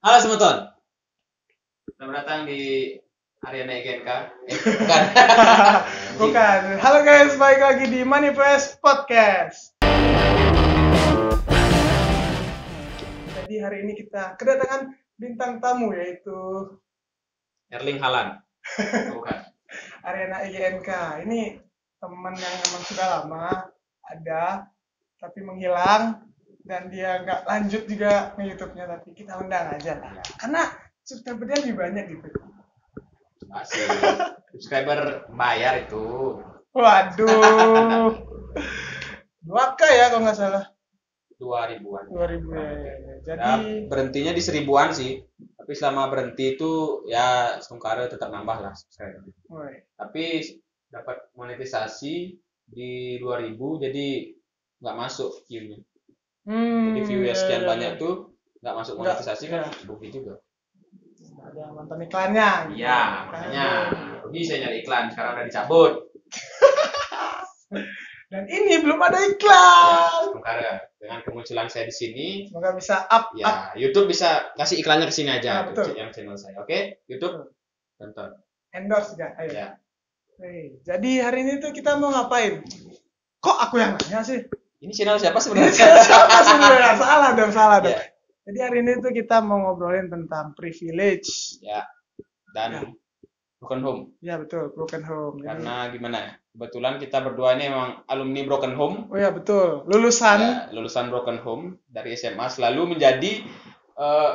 Halo Semeton, selamat datang di Ariana IGNK. Bukan. Bukan. Halo guys, balik lagi di Manifest Podcast. Jadi hari ini kita kedatangan bintang tamu yaitu Erling Haaland. Bukan. Ariana IGNK. Ini teman yang memang sudah lama ada, tapi menghilang dan dia nggak lanjut juga ke YouTube-nya, tapi kita undang aja lah. Karena subscriber-nya lebih banyak gitu. Masih subscriber bayar itu. Waduh. 2K ya kalau nggak salah. 2000-an. 2000 ya. Jadi Ya, berhentinya di 1000-an sih. Tapi selama berhenti itu ya Sungkara tetap nambah lah subscriber. woi. Tapi dapat monetisasi di 2000 jadi nggak masuk view-nya. Jadi view-nya sekian banyak tuh nggak masuk Nggak, monetisasi kan ya. rugi juga. Ada yang nonton iklannya. Iya, makanya rugi saya nyari iklan, sekarang udah dicabut. Dan ini belum ada iklan. Sementara dengan kemunculan saya di sini, Semoga bisa up. ya YouTube bisa kasih iklannya ke sini aja, Ah, betul. yang channel saya. Oke, YouTube tonton. Endorse ya. Ayo. Ya. Jadi hari ini tuh kita mau ngapain? Kok aku yang nanya sih? Ini channel siapa sebenarnya? Siapa sebenarnya? Salah dong. Ya. Jadi hari ini tuh kita mau ngobrolin tentang privilege. Ya. Dan Broken Home. Ya betul, broken home. Jadi- Karena gimana ya? Kebetulan kita berdua ini emang alumni Broken Home. Oh ya betul, lulusan. Ya, lulusan Broken Home dari SMA, selalu menjadi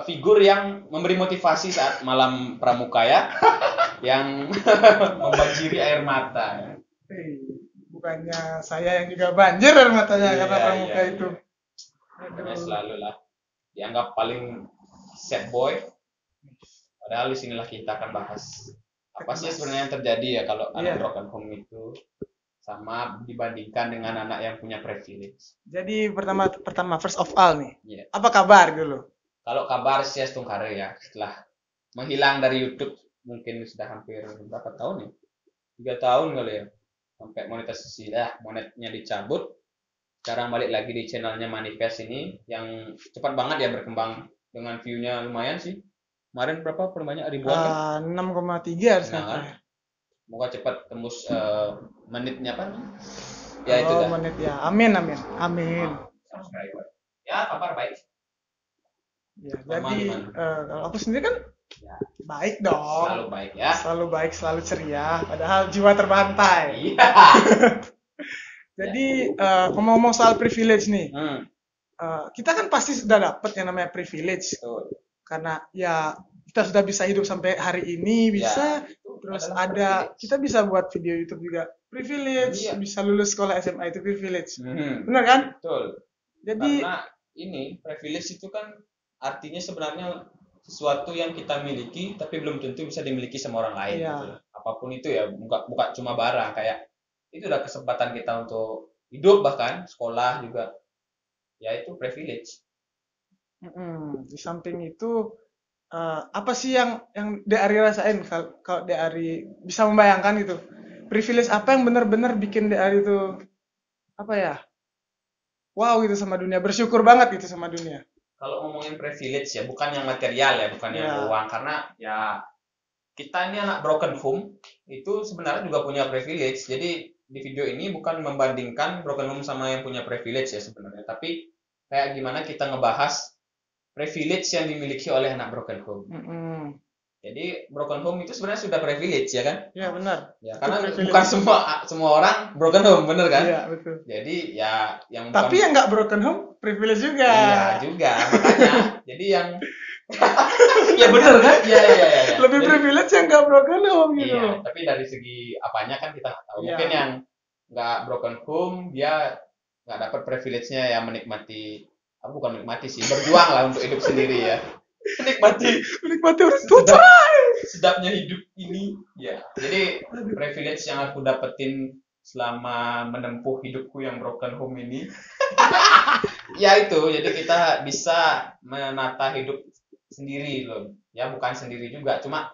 figur yang memberi motivasi saat malam pramuka ya, yang membanjiri air mata. Bukannya saya yang juga banjir air matanya Iya, karena pramuka iya, itu. Karena Aduh. selalu lah dianggap paling sad boy. Padahal di sinilah kita akan bahas apa sih sebenarnya yang terjadi ya kalau Iya. anak broken home itu sama dibandingkan dengan anak yang punya privilege. Jadi pertama first of all nih, Iya. apa kabar dulu? Kalau kabar sih Tungkare ya setelah menghilang dari YouTube mungkin sudah hampir berapa tahun ya? 3 tahun kali ya. Sampai monetisasi monetnya dicabut. Sekarang balik lagi di channelnya Manifest ini yang cepat banget ya berkembang dengan view-nya lumayan sih. Kemarin berapa paling banyak ribuan kan? 6,3 harus Nah, sampai. kan? Semoga cepat tembus menitnya apa? Ya itu dah. Menit ya. Amin. Subscriber. Ya kabar baik. Ya, Sama jadi gimana? kalau aku sendiri kan Ya, baik dong. selalu baik ya. Selalu baik, selalu ceria. Padahal jiwa terbantai. Iya. Jadi ngomong-ngomong soal privilege nih, Hmm, kita kan pasti sudah dapat yang namanya privilege. betul. Karena ya kita sudah bisa hidup sampai hari ini, bisa. Ya, itu Terus adalah ada, privilege. kita bisa buat video YouTube juga. Privilege, Iya. bisa lulus sekolah SMA itu privilege. Hmm, Benar kan? betul. Jadi, Karena ini privilege itu kan artinya sebenarnya sesuatu yang kita miliki tapi belum tentu bisa dimiliki sama orang lain. Iya. Gitu. Apapun itu ya, bukan cuma barang, kayak itu udah kesempatan kita untuk hidup, bahkan sekolah juga. Ya itu privilege. di samping itu, apa sih yang Deari rasain kalau Deari bisa membayangkan gitu? Privilege apa yang benar-benar bikin Deari itu apa ya? Wow gitu sama dunia, bersyukur banget gitu sama dunia. Kalau ngomongin privilege ya, bukan yang material ya, bukan yang Ya. uang, karena ya kita ini anak broken home itu sebenarnya juga punya privilege. Jadi di video ini bukan membandingkan broken home sama yang punya privilege ya sebenarnya, tapi kayak gimana kita ngebahas privilege yang dimiliki oleh anak broken home. Jadi broken home itu sebenarnya sudah privilege ya kan? Ya benar. Ya Itu karena privilege. bukan semua orang broken home, bener kan? Iya betul. Jadi ya yang Tapi yang nggak broken home privilege juga. iya juga makanya. Jadi yang ya bener kan? Iya. Lebih Jadi- privilege yang nggak broken home gitu Iya, loh. tapi dari segi apanya kan kita nggak tahu. Iya. Mungkin yang nggak broken home dia nggak dapat privilege-nya ya menikmati, bukan menikmati sih, berjuang lah untuk hidup sendiri ya. Menikmati orang tua. Sedapnya hidup ini ya. Jadi privilege yang aku dapetin selama menempuh hidupku yang broken home ini ya itu, jadi kita bisa menata hidup sendiri loh ya, bukan sendiri juga, cuma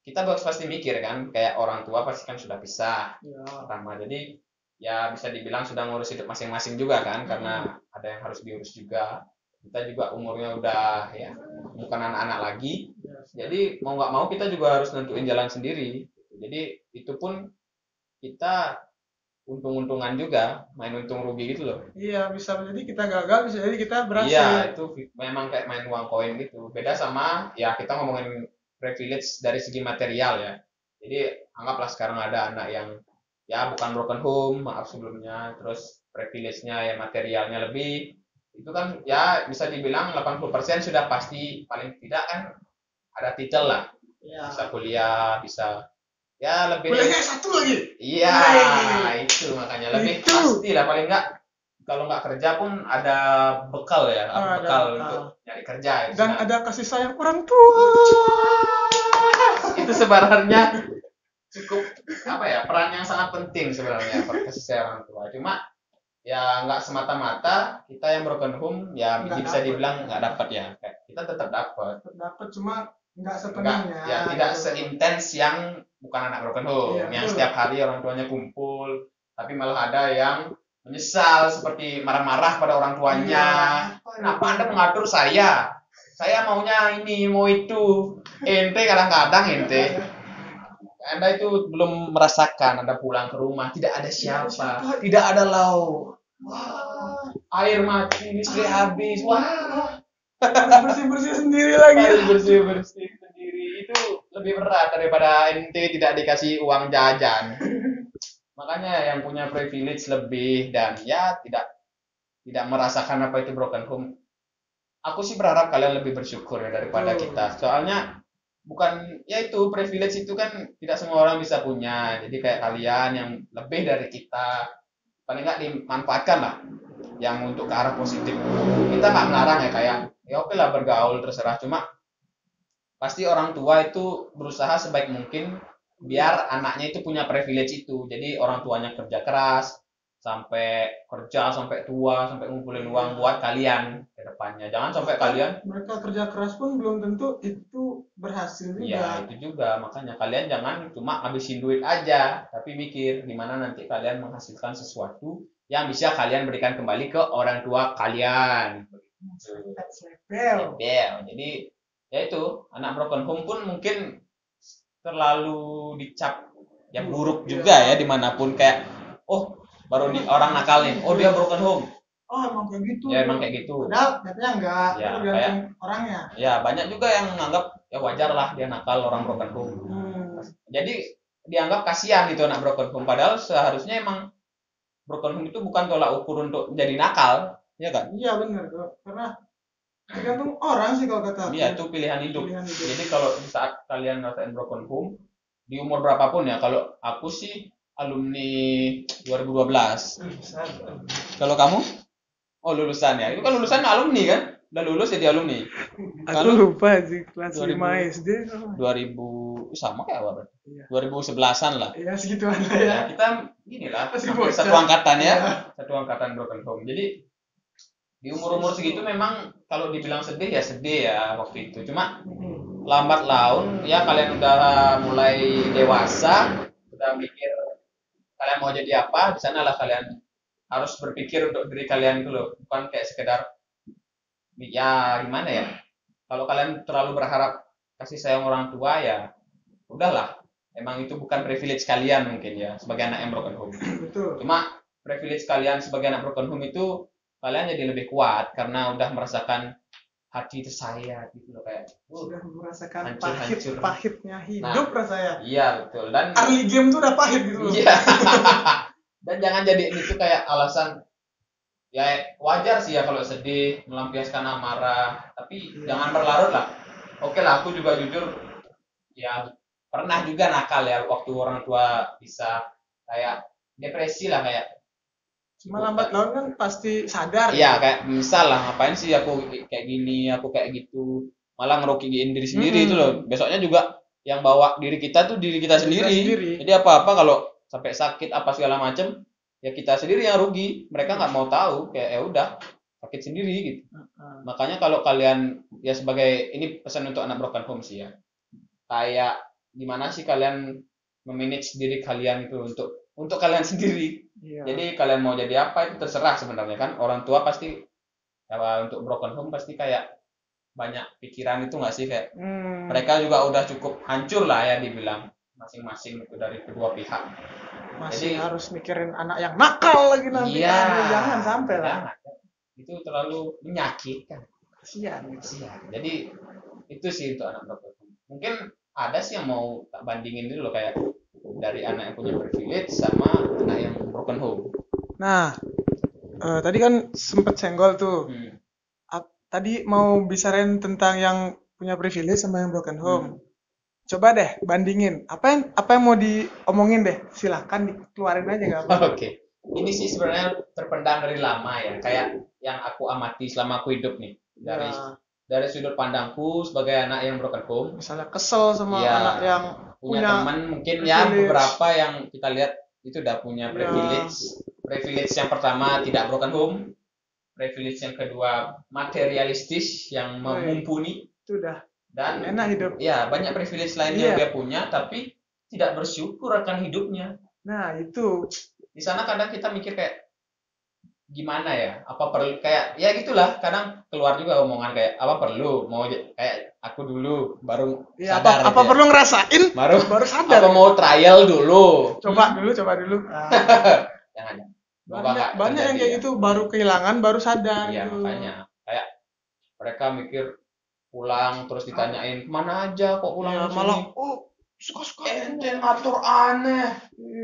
kita pasti mikir kan, kayak orang tua pasti kan sudah pisah Ya. pertama, jadi ya bisa dibilang sudah ngurus hidup masing-masing juga kan, karena ada yang harus diurus juga. kita juga umurnya udah ya bukan anak-anak lagi. Jadi mau nggak mau kita juga harus nentuin jalan sendiri. Jadi itu pun kita untung-untungan juga, main untung rugi gitu loh. Iya, bisa jadi kita gagal, bisa jadi kita berhasil. Iya, itu memang kayak main uang koin gitu. Beda sama ya kita ngomongin privilege dari segi material ya. Jadi anggaplah sekarang ada anak yang ya bukan broken home, maaf sebelumnya, terus privilege-nya ya materialnya lebih. Itu kan ya bisa dibilang 80% sudah pasti paling tidak kan ada titel lah. Iya. Bisa kuliah, bisa ya lebih. Kuliahnya satu lagi. Iya, Yeay. itu makanya lebih Itu. pasti lah paling enggak kalau nggak kerja pun ada bekal ya, Ada bekal bekal. untuk nyari kerja itu. Dan ada kasih sayang orang tua. Itu sebenarnya cukup apa ya, peran yang sangat penting sebenarnya kasih sayang orang tua. Cuma ya nggak semata-mata kita yang broken home ya Nggak bisa dapet. dibilang nggak dapat ya. Kayak kita tetap dapat. Dapat cuma nggak Enggak, sepenuhnya. ya tidak gitu. seintens yang bukan anak broken home, Iya, yang betul. setiap hari orang tuanya kumpul, tapi malah ada yang menyesal seperti marah-marah pada orang tuanya. Iya. Kenapa Anda mengatur saya? Saya maunya ini, mau itu. Ente kadang-kadang Anda itu belum merasakan Anda pulang ke rumah tidak ada siapa, tidak ada lauk. Wah, air mati, listrik habis. Wah, Bersih-bersih sendiri lagi. harus bersih-bersih sendiri itu lebih berat daripada ente tidak dikasih uang jajan. Makanya yang punya privilege lebih dan ya tidak merasakan apa itu broken home. Aku sih berharap kalian lebih bersyukur ya daripada kita. Soalnya bukan ya itu privilege itu kan tidak semua orang bisa punya. Jadi kayak kalian yang lebih dari kita paling nggak dimanfaatkan lah yang untuk ke arah positif. Kita nggak melarang ya kayak ya oke lah bergaul terserah, cuma pasti orang tua itu berusaha sebaik mungkin biar anaknya itu punya privilege itu. Jadi orang tuanya kerja keras sampai tua sampai ngumpulin uang buat kalian ke depannya. Jangan sampai kalian Mereka kerja keras pun belum tentu itu berhasil juga. ya itu juga makanya kalian jangan cuma habisin duit aja, tapi mikir gimana nanti kalian menghasilkan sesuatu yang bisa kalian berikan kembali ke orang tua kalian. Level. Jadi ya itu anak broken home pun mungkin terlalu dicap yang buruk juga ya dimanapun kayak oh baru di orang nakal nih oh dia broken home Oh emang kayak gitu. ya emang kayak gitu Padahal katanya enggak. Ya, Tergantung orangnya. ya banyak juga yang menganggap ya wajar lah dia nakal orang broken home. Jadi dianggap kasihan gitu anak broken home padahal seharusnya emang broken home itu bukan tolak ukur untuk menjadi nakal ya kan. Iya benar kok. Karena tergantung orang sih kalau kata aku. Iya itu pilihan hidup. Pilihan hidup. Jadi kalau di saat kalian ngerasain broken home di umur berapapun ya, kalau aku sih alumni 2012. Kalau kamu? Oh lulusan ya. Itu kan lulusan alumni kan? Udah lulus jadi alumni. Aku lupa sih kelas 2000. 5 SD. 2000 sama kayak apa berarti? Iya. 2011-an lah. Iya segituan lah Ya, ya. kita gini lah, Masih hampir bocah. satu angkatan ya. Iya. Satu angkatan broken home. Jadi di umur-umur segitu memang kalau dibilang sedih ya waktu itu. Cuma lambat laun ya kalian udah mulai dewasa, udah mikir kalian mau jadi apa, di sana lah kalian harus berpikir untuk diri kalian dulu, bukan kayak sekedar ya gimana ya. Kalau kalian terlalu berharap kasih sayang orang tua ya udahlah. Emang itu bukan privilege kalian mungkin ya sebagai anak yang broken home. Betul. Cuma privilege kalian sebagai anak broken home itu kalian jadi lebih kuat karena udah merasakan hati tersayat gitu loh kayak Sudah merasakan hancur. pahitnya hidup rasanya. Iya betul dan Early game tuh udah pahit gitu loh. iya dan jangan jadi itu kayak alasan ya wajar sih ya kalau sedih melampiaskan amarah tapi jangan berlarut lah. Oke lah aku juga jujur ya pernah juga nakal ya waktu orang tua bisa kayak depresi lah kayak Cuma lambat laun kan pasti sadar. iya kayak misal lah ngapain sih aku kayak gini aku kayak gitu malah ngerugiin diri sendiri itu loh besoknya juga yang bawa diri kita tuh diri kita sendiri. Jadi apa-apa kalau sampai sakit apa segala macem ya kita sendiri yang rugi mereka nggak mau tahu kayak ya udah sakit sendiri gitu. Makanya kalau kalian ya sebagai ini pesan untuk anak broken home sih ya kayak gimana sih kalian memanage diri kalian itu untuk kalian sendiri. Iya. Jadi kalian mau jadi apa itu terserah sebenarnya kan orang tua pasti Untuk broken home pasti kayak banyak pikiran itu nggak sih, kayak Hmm, mereka juga udah cukup hancur lah ya dibilang masing-masing itu dari kedua pihak. masih Jadi harus mikirin anak yang nakal lagi nanti. iya, Aduh, jangan sampai lah. jangan. Itu terlalu menyakitkan. Kasihan gitu. Kasihan. Jadi itu sih untuk anak broken home. Mungkin ada sih yang mau tak bandingin dulu loh, kayak dari anak yang punya privilege sama anak yang broken home. Nah, tadi kan sempet senggol tuh. Hmm. Tadi mau bicarain tentang yang punya privilege sama yang broken home. Hmm. Coba deh bandingin. Apa yang mau diomongin deh? Silahkan dikeluarin aja nggak apa-apa. Oke. Ini sih sebenarnya terpendam dari lama ya, kayak yang aku amati selama aku hidup nih. Ya, Dari sudut pandangku sebagai anak yang broken home, misalnya kesel sama ya anak yang punya punya teman mungkin ya privilege. beberapa yang kita lihat itu udah punya Ya. privilege. Privilege yang pertama tidak broken home, privilege yang kedua materialistis yang mumpuni, Itu udah dan enak hidup. ya banyak privilege lainnya yang Iya. dia punya tapi tidak bersyukur akan hidupnya. Nah, itu. Di sana kadang kita mikir kayak gimana ya, apa perlu, kayak ya gitulah, kadang keluar juga omongan kayak apa perlu mau kayak aku dulu baru Ya, sadar apa gitu ya. perlu ngerasain baru sadar. apa mau trial dulu. Coba dulu. Jangan. Banyak yang kayak gitu, baru kehilangan baru sadar Iya, gitu. makanya kayak mereka mikir pulang terus ditanyain kemana aja kok pulang Ya, ke malah sini, suka-suka ente ngatur aneh.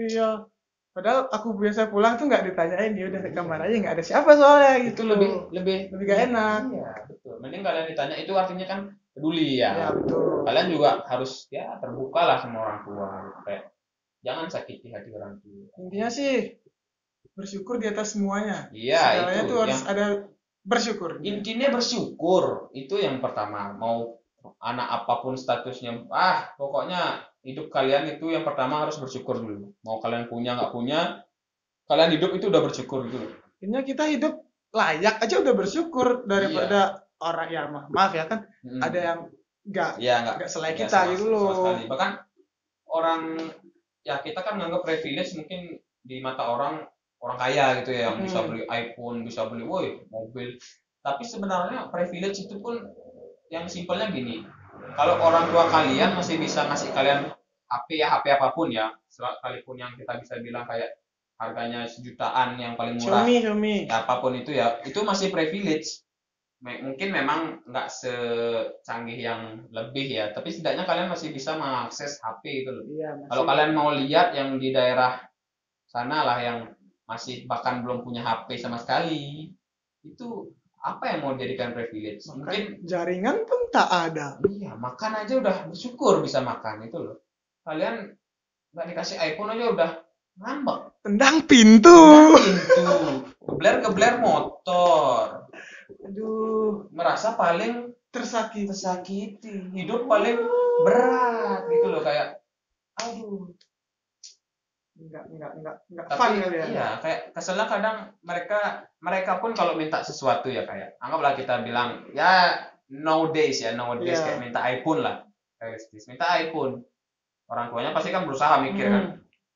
iya. Padahal aku biasa pulang tuh nggak ditanyain, dia udah ke kamar aja nggak ada siapa soalnya Itu gitu. lebih gak enak. Iya, betul. Mending kalian ditanya, itu artinya kan peduli ya. Ya, betul. Kalian juga harus ya terbuka lah sama orang tua. Kayak jangan sakiti hati orang tua. Intinya sih bersyukur di atas semuanya. Iya, Segalanya itu tuh harus yang ada bersyukur. intinya bersyukur. Itu yang pertama. Mau anak apapun statusnya, pokoknya hidup kalian itu yang pertama harus bersyukur dulu. Mau kalian punya nggak punya, kalian hidup itu udah bersyukur gitu. Intinya kita hidup layak aja udah bersyukur daripada orang ya maaf ya kan ada yang nggak selain kita gitu loh. Bahkan orang ya kita kan menganggap privilege mungkin di mata orang kaya gitu ya, yang bisa beli iPhone, bisa beli mobil. Tapi sebenarnya privilege itu pun yang simpelnya gini. Kalau orang tua kalian masih bisa ngasih kalian HP apapun ya, sekalipun yang kita bisa bilang kayak harganya sejutaan yang paling murah, Xiaomi. ya apapun itu ya, itu masih privilege. Mungkin memang nggak secanggih yang lebih ya, tapi setidaknya kalian masih bisa mengakses HP itu loh. Iya, kalau kalian mau lihat yang di daerah sana lah yang masih bahkan belum punya HP sama sekali, itu apa yang mau dijadikan privilege? Mungkin jaringan pun tak ada. Iya, makan aja udah bersyukur bisa makan itu loh. Kalian nggak dikasih iPhone aja udah ngambek. Tendang pintu. Gebler motor. Aduh, merasa paling tersakiti. Hidup paling berat gitu loh, kayak aduh. Enggak Tapi fun kali ya. Iya, kayak keselnya kadang mereka pun kalau minta sesuatu ya, kayak anggaplah kita bilang ya nowadays kayak minta iPhone lah. Kayak minta iPhone. Orang tuanya pasti kan berusaha mikir kan,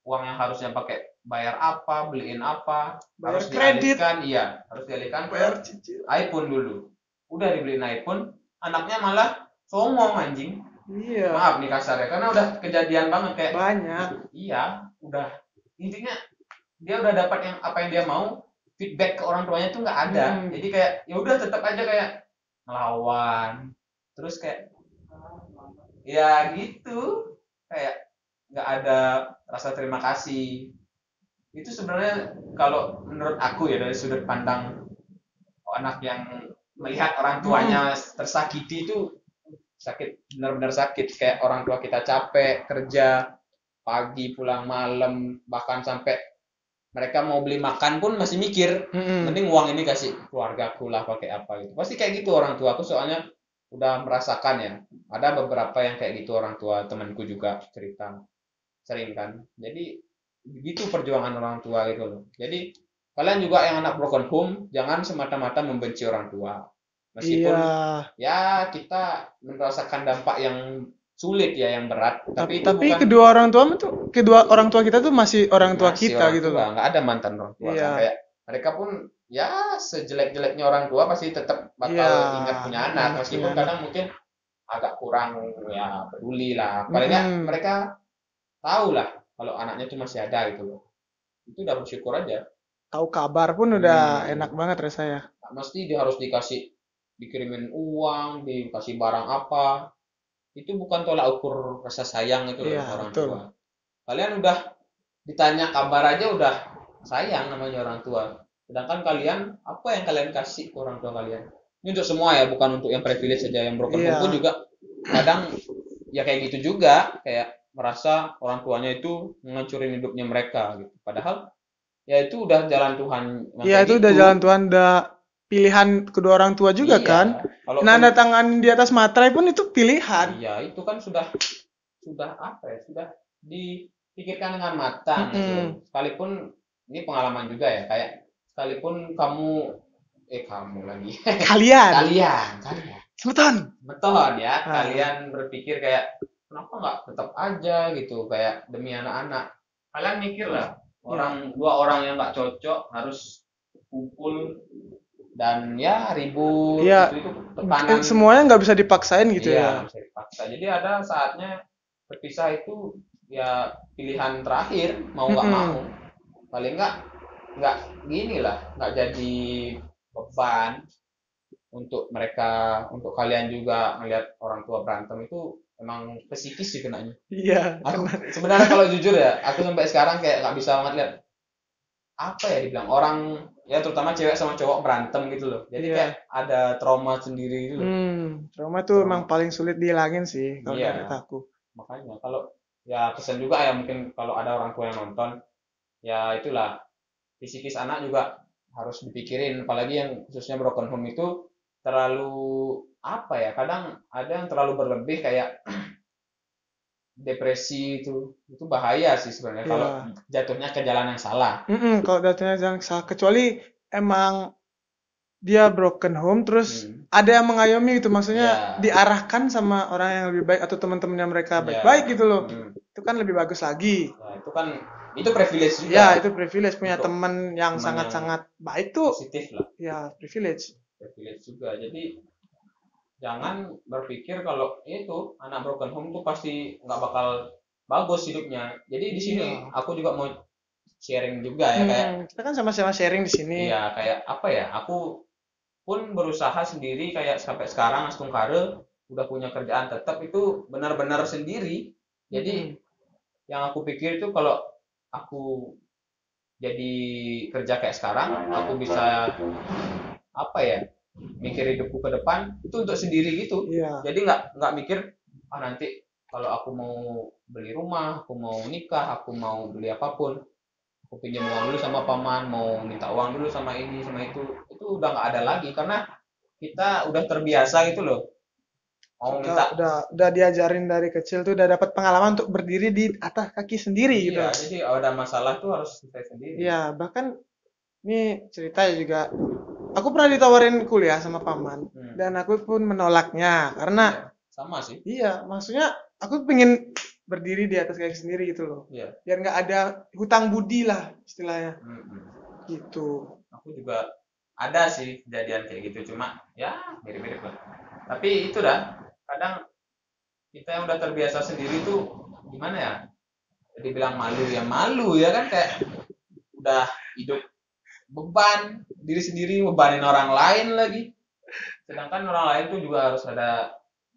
uang yang harusnya pakai bayar apa, beliin apa, bayar harus kredit. harus dialihkan bayar cicil. iPhone dulu. Udah dibeliin iPhone, anaknya malah songong anjing. Iya. Maaf nih kasarnya, karena udah kejadian banget kayak banyak. Iya, udah intinya dia udah dapat apa yang dia mau, feedback ke orang tuanya tuh nggak ada. Jadi kayak ya udah tetap aja kayak ngelawan. Terus kayak ya gitu, kayak nggak ada rasa terima kasih. Itu sebenarnya kalau menurut aku ya, dari sudut pandang anak yang melihat orang tuanya tersakiti itu sakit, benar-benar sakit. Kayak orang tua kita capek kerja pagi pulang malam, bahkan sampai mereka mau beli makan pun masih mikir, mending uang ini kasih keluargaku lah pakai apa gitu. Pasti kayak gitu orang tua aku, soalnya udah merasakan ya. Ada beberapa yang kayak gitu orang tua temanku juga cerita sering kan. Jadi begitu perjuangan orang tua gitu loh. Jadi kalian juga yang anak broken home, jangan semata-mata membenci orang tua. Meskipun ya kita merasakan dampak yang sulit ya, yang berat. Tapi bukan, kedua orang tua kita tuh masih orang tua kita gitu loh. Nggak ada mantan orang tua. Kayak mereka pun ya sejelek-jeleknya orang tua pasti tetap bakal Iya, ingat punya anak, ingat punya meskipun anak. kadang mungkin agak kurang ya peduli lah. Paling nggak Mm-mm. mereka tahu lah kalau anaknya itu masih ada gitu loh. Itu udah bersyukur aja. Tahu kabar pun udah enak Hmm, banget rasanya. nggak mesti dia harus dikirimin uang, dikasih barang apa. Itu bukan tolak ukur rasa sayang itu loh Iya, sama orang betul. tua. Kalian udah ditanya kabar aja udah sayang namanya orang tua. Sedangkan kalian, apa yang kalian kasih ke orang tua kalian? Ini untuk semua ya, bukan untuk yang privilege saja. Yang broken home pun Iya. juga kadang ya kayak gitu juga, kayak merasa orang tuanya itu ngancurin hidupnya mereka gitu. Padahal ya itu udah jalan Tuhan emang Iya, kayak itu udah gitu. jalan Tuhan, udah pilihan kedua orang tua juga Iya, kan. kalaupun Nanda tangan di atas materai pun itu pilihan. iya itu kan sudah apa ya? Sudah dipikirkan dengan matang gitu loh. Mm-mm. Sekalipun ini pengalaman juga ya, kayak sekalipun kamu lagi. Kalian, Kalian sebutan. beton ya, Ah, kalian berpikir kayak kenapa nggak tetap aja gitu, kayak demi anak-anak. Kalian mikir lah, ya, dua orang yang nggak cocok harus kumpul dan ya ribut ya, itu tekanan. semuanya nggak bisa dipaksain gitu Iya, ya. nggak bisa dipaksa. Jadi ada saatnya berpisah itu ya pilihan terakhir, mau nggak mau. Mm-mm. Paling nggak gini lah, nggak jadi beban untuk mereka, untuk kalian juga ngelihat orang tua berantem itu emang psikis sih kenanya. Iya, Aku kena. sebenarnya kalau jujur ya, aku sampai sekarang kayak nggak bisa banget lihat apa ya dibilang orang ya terutama cewek sama cowok berantem gitu loh. Jadi kayak Iya. ada trauma sendiri gitu loh. Trauma tuh emang Trauma. paling sulit dihilangin sih kalau Iya, dari kataku. makanya kalau ya pesan juga ya mungkin kalau ada orang tua yang nonton ya itulah psikis anak juga harus dipikirin apalagi yang khususnya broken home itu terlalu apa ya kadang ada yang terlalu berlebih kayak depresi itu bahaya sih sebenarnya kalau Iya. jatuhnya ke jalan yang salah. Kalau datanya jangan salah, kecuali emang dia broken home terus Hmm. ada yang mengayomi gitu, maksudnya Ya, diarahkan sama orang yang lebih baik atau teman-temannya mereka baik-baik ya, gitu loh. hmm. Itu kan lebih bagus lagi. Ya, itu kan itu privilege Ya, juga itu privilege, punya untuk teman yang teman yang sangat-sangat baik tuh. positif lah, Ya, privilege. privilege juga. Jadi jangan berpikir kalau itu anak broken home tuh pasti nggak bakal bagus hidupnya. Jadi di sini Iya. aku juga mau sharing juga ya kayak Kita kan sama-sama sharing di sini. iya kayak apa ya aku pun berusaha sendiri kayak sampai sekarang Astung Kare udah punya kerjaan tetap itu benar-benar sendiri. Jadi Mm-mm. yang aku pikir itu kalau aku jadi kerja kayak sekarang aku bisa apa ya mikir hidupku ke depan itu untuk sendiri gitu. Iya. Jadi nggak mikir nanti kalau aku mau beli rumah, aku mau nikah, aku mau beli apapun, aku pinjam uang dulu sama paman, mau minta uang dulu sama ini sama itu udah nggak ada lagi karena kita udah terbiasa gitu loh. Mau Kita minta udah diajarin dari kecil tuh, udah dapat pengalaman untuk berdiri di atas kaki sendiri gitu. iya, jadi ada masalah tuh harus selesai sendiri. Iya, bahkan ini ceritanya juga, aku pernah ditawarin kuliah sama paman Hmm. dan aku pun menolaknya karena Iya, sama sih. iya, maksudnya aku pengen berdiri di atas kaki sendiri gitu loh. Iya. Biar nggak ada hutang budi lah istilahnya. Mm-mm. Gitu. Aku juga ada sih kejadian kayak gitu cuma ya mirip-mirip lah. Tapi itu dah kadang kita yang udah terbiasa sendiri tuh gimana ya? Jadi bilang malu ya malu ya kan kayak udah hidup beban diri sendiri bebanin orang lain lagi. Sedangkan orang lain tuh juga harus ada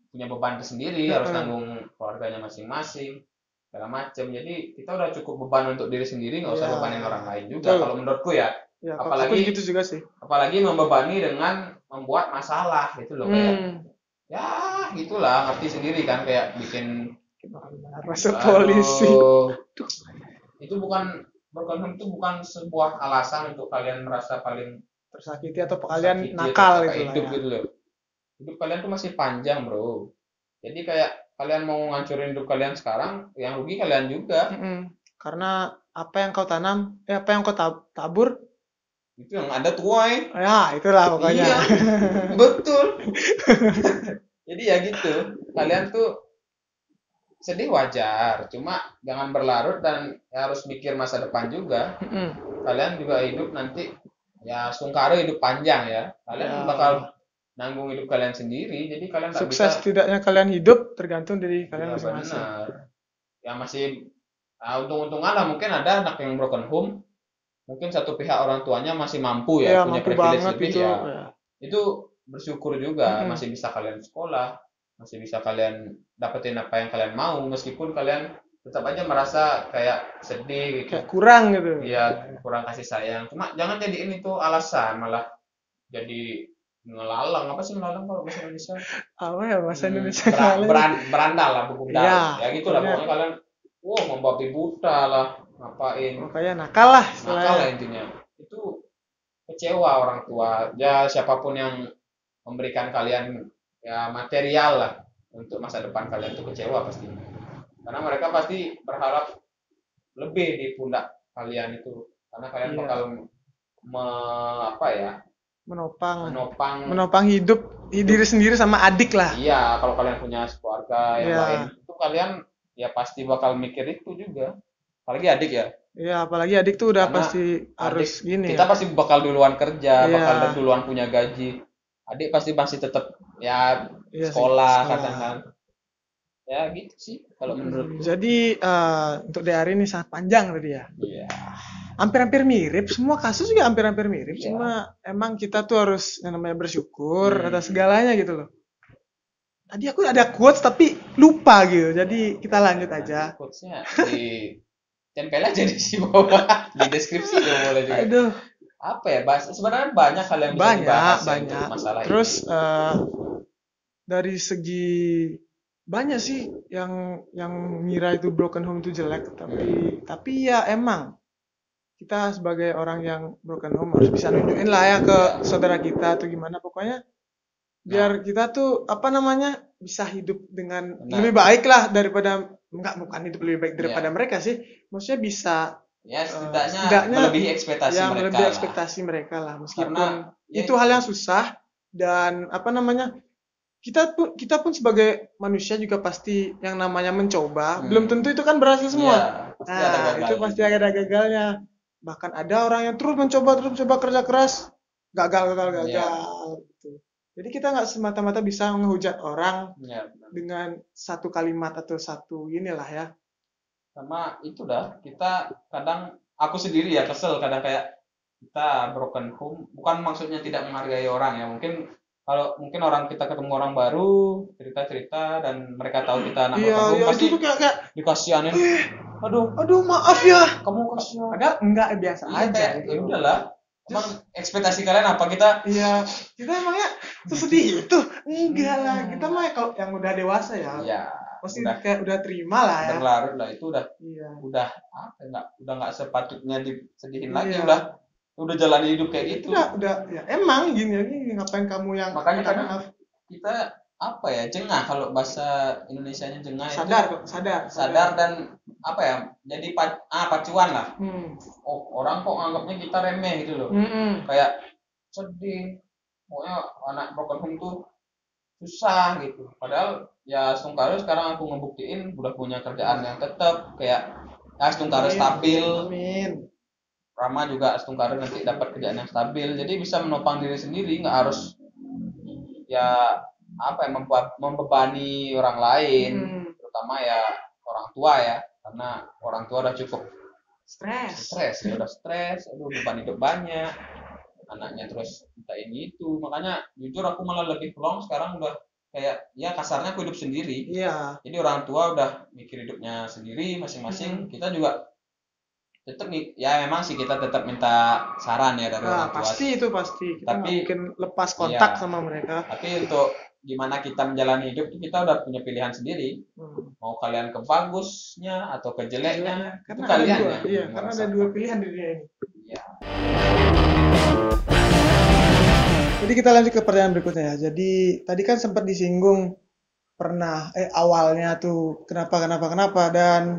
punya beban tersendiri, harus Heeh. tanggung keluarganya masing-masing segala macem. Jadi kita udah cukup beban untuk diri sendiri, nggak usah Iya, bebanin orang lain juga. betul. Kalau menurutku ya, Ya, kalau aku gitu apalagi juga sih. apalagi membebani dengan membuat masalah gitu loh kayak Hmm. ya gitulah ngerti sendiri kan kayak bikin Rasa polisi. aduh itu bukan broken home itu bukan sebuah alasan untuk kalian merasa paling Tersakiti atau kalian tersakiti atau nakal capek gitu lah hidup ya. gitu loh. Hidup kalian tuh masih panjang bro. Jadi kayak kalian mau ngancurin hidup kalian sekarang, yang rugi kalian juga. Karena apa yang kau tanam, apa yang kau tabur, Itu yang ada tuai. ya itulah pokoknya. Iya, betul. Jadi ya gitu. Kalian tuh sedih wajar, cuma jangan berlarut dan ya harus mikir masa depan juga. Mm-mm. Kalian juga hidup nanti ya sungkara hidup panjang ya. Kalian Ya. bakal nanggung hidup kalian sendiri, jadi kalian nggak Sukses bisa. tidaknya kalian hidup tergantung dari kalian Ya masing-masing. benar. Ya masih untung-untungan lah, mungkin ada anak yang broken home, mungkin satu pihak orang tuanya masih mampu ya, Ya, punya mampu privilege banget lebih itu. ya. Ya. Itu bersyukur juga, Mm-mm. masih bisa kalian sekolah, masih bisa kalian dapetin apa yang kalian mau, meskipun kalian tetap aja merasa kayak sedih gitu. Kayak kurang gitu. Iya, kurang kasih sayang. Cuma jangan jadiin itu alasan, malah jadi ngelalang. Apa sih ngelalang kalau bahasa Indonesia? Apa ya bahasa Indonesia? Berandal lah, begundal. Ya, Ya gitulah, pokoknya- pokoknya kalian, wah membabi buta lah, ngapain? Makanya nakal lah Nakal istilahnya. lah intinya. Itu kecewa orang tua. Ya siapapun yang memberikan kalian ya material lah untuk masa depan kalian itu kecewa pasti. Karena mereka pasti berharap lebih di pundak kalian itu. Karena kalian Iya. bakal apa ya, menopang hidup diri sendiri sama adik lah. Iya, kalau kalian punya keluarga yang Iya. lain, itu kalian ya pasti bakal mikir itu juga. Apalagi adik ya. Iya, apalagi adik tuh udah Karena pasti harus Adik, gini kita ya. pasti bakal duluan kerja, Iya. bakal duluan punya gaji. Adik pasti masih tetap ya Iya sih, sekolah sekolah. kadang kan. Ya gitu sih kalau menurutku. Jadi untuk DR ini sangat panjang tadi ya. Iya. Hampir-hampir mirip, semua kasus juga hampir-hampir mirip. Iya. Cuma emang kita tuh harus yang namanya bersyukur Hmm. atas segalanya gitu loh. Tadi aku ada quotes tapi lupa gitu. Jadi kita lanjut aja. Quotes-nya di tempel aja di bawah di deskripsi tuh boleh juga. Aduh, Apa ya, sebenarnya banyak hal yang bisa dibahas ya banyak. untuk masalah Terus ini. dari segi banyak sih yang ngira itu broken home itu jelek, tapi ya emang kita sebagai orang yang broken home harus bisa nunjukin lah ya ke saudara kita atau gimana, pokoknya biar kita tuh apa namanya bisa hidup dengan lebih baik lah daripada bukan hidup lebih baik daripada mereka sih, maksudnya bisa ya setidaknya melebihi ekspektasi ya, mereka melebihi lah. ekspektasi mereka lah, meskipun Karena itu hal yang susah dan apa namanya kita pun sebagai manusia juga pasti yang namanya mencoba belum tentu itu kan berhasil semua. Iya, pasti ada Nah, gagal itu pasti ada gagalnya. Bahkan ada orang yang terus mencoba kerja keras, gagal gitu. Jadi kita nggak semata-mata bisa ngehujat orang dengan satu kalimat atau satu inilah ya. Sama itu dah, kita kadang aku sendiri ya kesel kadang kayak kita broken home, bukan maksudnya tidak menghargai orang ya, mungkin orang kita ketemu orang baru cerita dan mereka tahu kita anak broken home pasti itu tuh kayak dikasihanin. Aduh maaf ya. Kamu kasihan. Padahal enggak biasa aja. Ya udahlah. Emang ekspektasi kalian apa kita? Iya, kita emangnya sesedih itu? Enggak lah, kita mah kalau yang udah dewasa ya. Iya. Pasti kayak udah terima lah ya. Berlarut lah itu udah. Iya. Udah nggak sepatutnya disedihin lagi, udah jalani hidup kayak gitu. Udah ya emang gini ngapain kamu yang makanya kadang kita apa ya, jengah, kalau bahasa Indonesianya jengah, sadar dan apa ya, jadi pacuan lah. Orang kok nganggapnya kita remeh gitu loh. Kayak sedih, pokoknya anak broken home tuh susah gitu. Padahal ya Astungkaro sekarang aku ngebuktiin udah punya kerjaan yang tetap, kayak Astungkaro stabil. Amin. Rama juga Astungkaro nanti dapat kerjaan yang stabil, jadi bisa menopang diri sendiri, nggak harus ya apa ya membebani orang lain, terutama ya orang tua ya, karena orang tua udah cukup stres ya, udah stres, beban hidup banyak, anaknya terus minta ini itu. Makanya jujur aku malah lebih plong sekarang, udah kayak ya kasarnya aku hidup sendiri. Iya. Jadi orang tua udah mikir hidupnya sendiri masing-masing. Kita juga tetap nih ya, memang sih kita tetap minta saran ya dari orang tua. Pasti kita nggak mungkin lepas kontak sama mereka. Tapi untuk gimana kita menjalani hidup itu kita udah punya pilihan sendiri. Mau kalian ke bagusnya atau ke jeleknya, karena itu kalian ada dua, karena ada dua pilihan di dunia ini. Iya. Jadi kita lanjut ke pertanyaan berikutnya ya. Jadi tadi kan sempat disinggung pernah awalnya tuh kenapa dan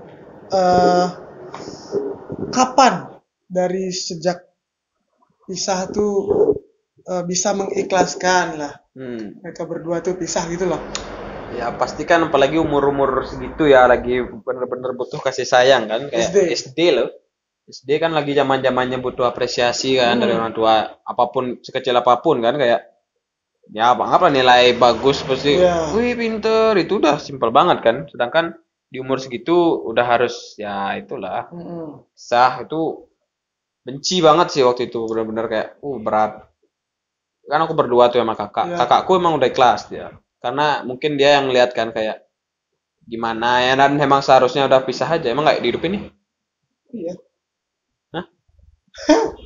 kapan dari sejak pisah tuh bisa mengikhlaskan lah. Mereka berdua tuh pisah gitu loh. Ya pasti kan, apalagi umur segitu ya, lagi bener-bener butuh kasih sayang kan, kayak SD loh. SD kan lagi zaman-zamannya butuh apresiasi kan dari orang tua, apapun sekecil apapun kan, kayak ya anggaplah nilai bagus pasti, Iya. wih pinter, itu udah simpel banget kan. Sedangkan di umur segitu udah harus ya itulah sah, itu benci banget sih waktu itu, benar-benar kayak berat. Kan aku berdua tuh sama kakak, Iya. kakakku emang udah ikhlas dia, karena mungkin dia yang lihat kan kayak gimana ya, dan memang seharusnya udah pisah aja, emang nggak dihidup ini. Iya. Hah?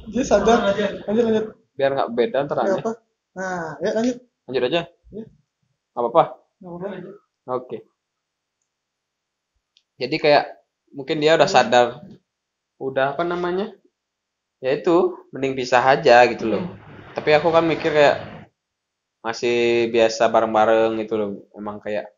Dia sadar. Lanjut. Biar nggak beda ntar Nggak aneh. apa. Nah, ya lanjut. Lanjut aja. Ya. Nggak apa-apa. Nggak apa-apa. Oke. Jadi kayak mungkin dia udah sadar, udah apa namanya, ya itu mending pisah aja gitu loh. Tapi aku kan mikir kayak masih biasa bareng-bareng gitu loh, emang kayak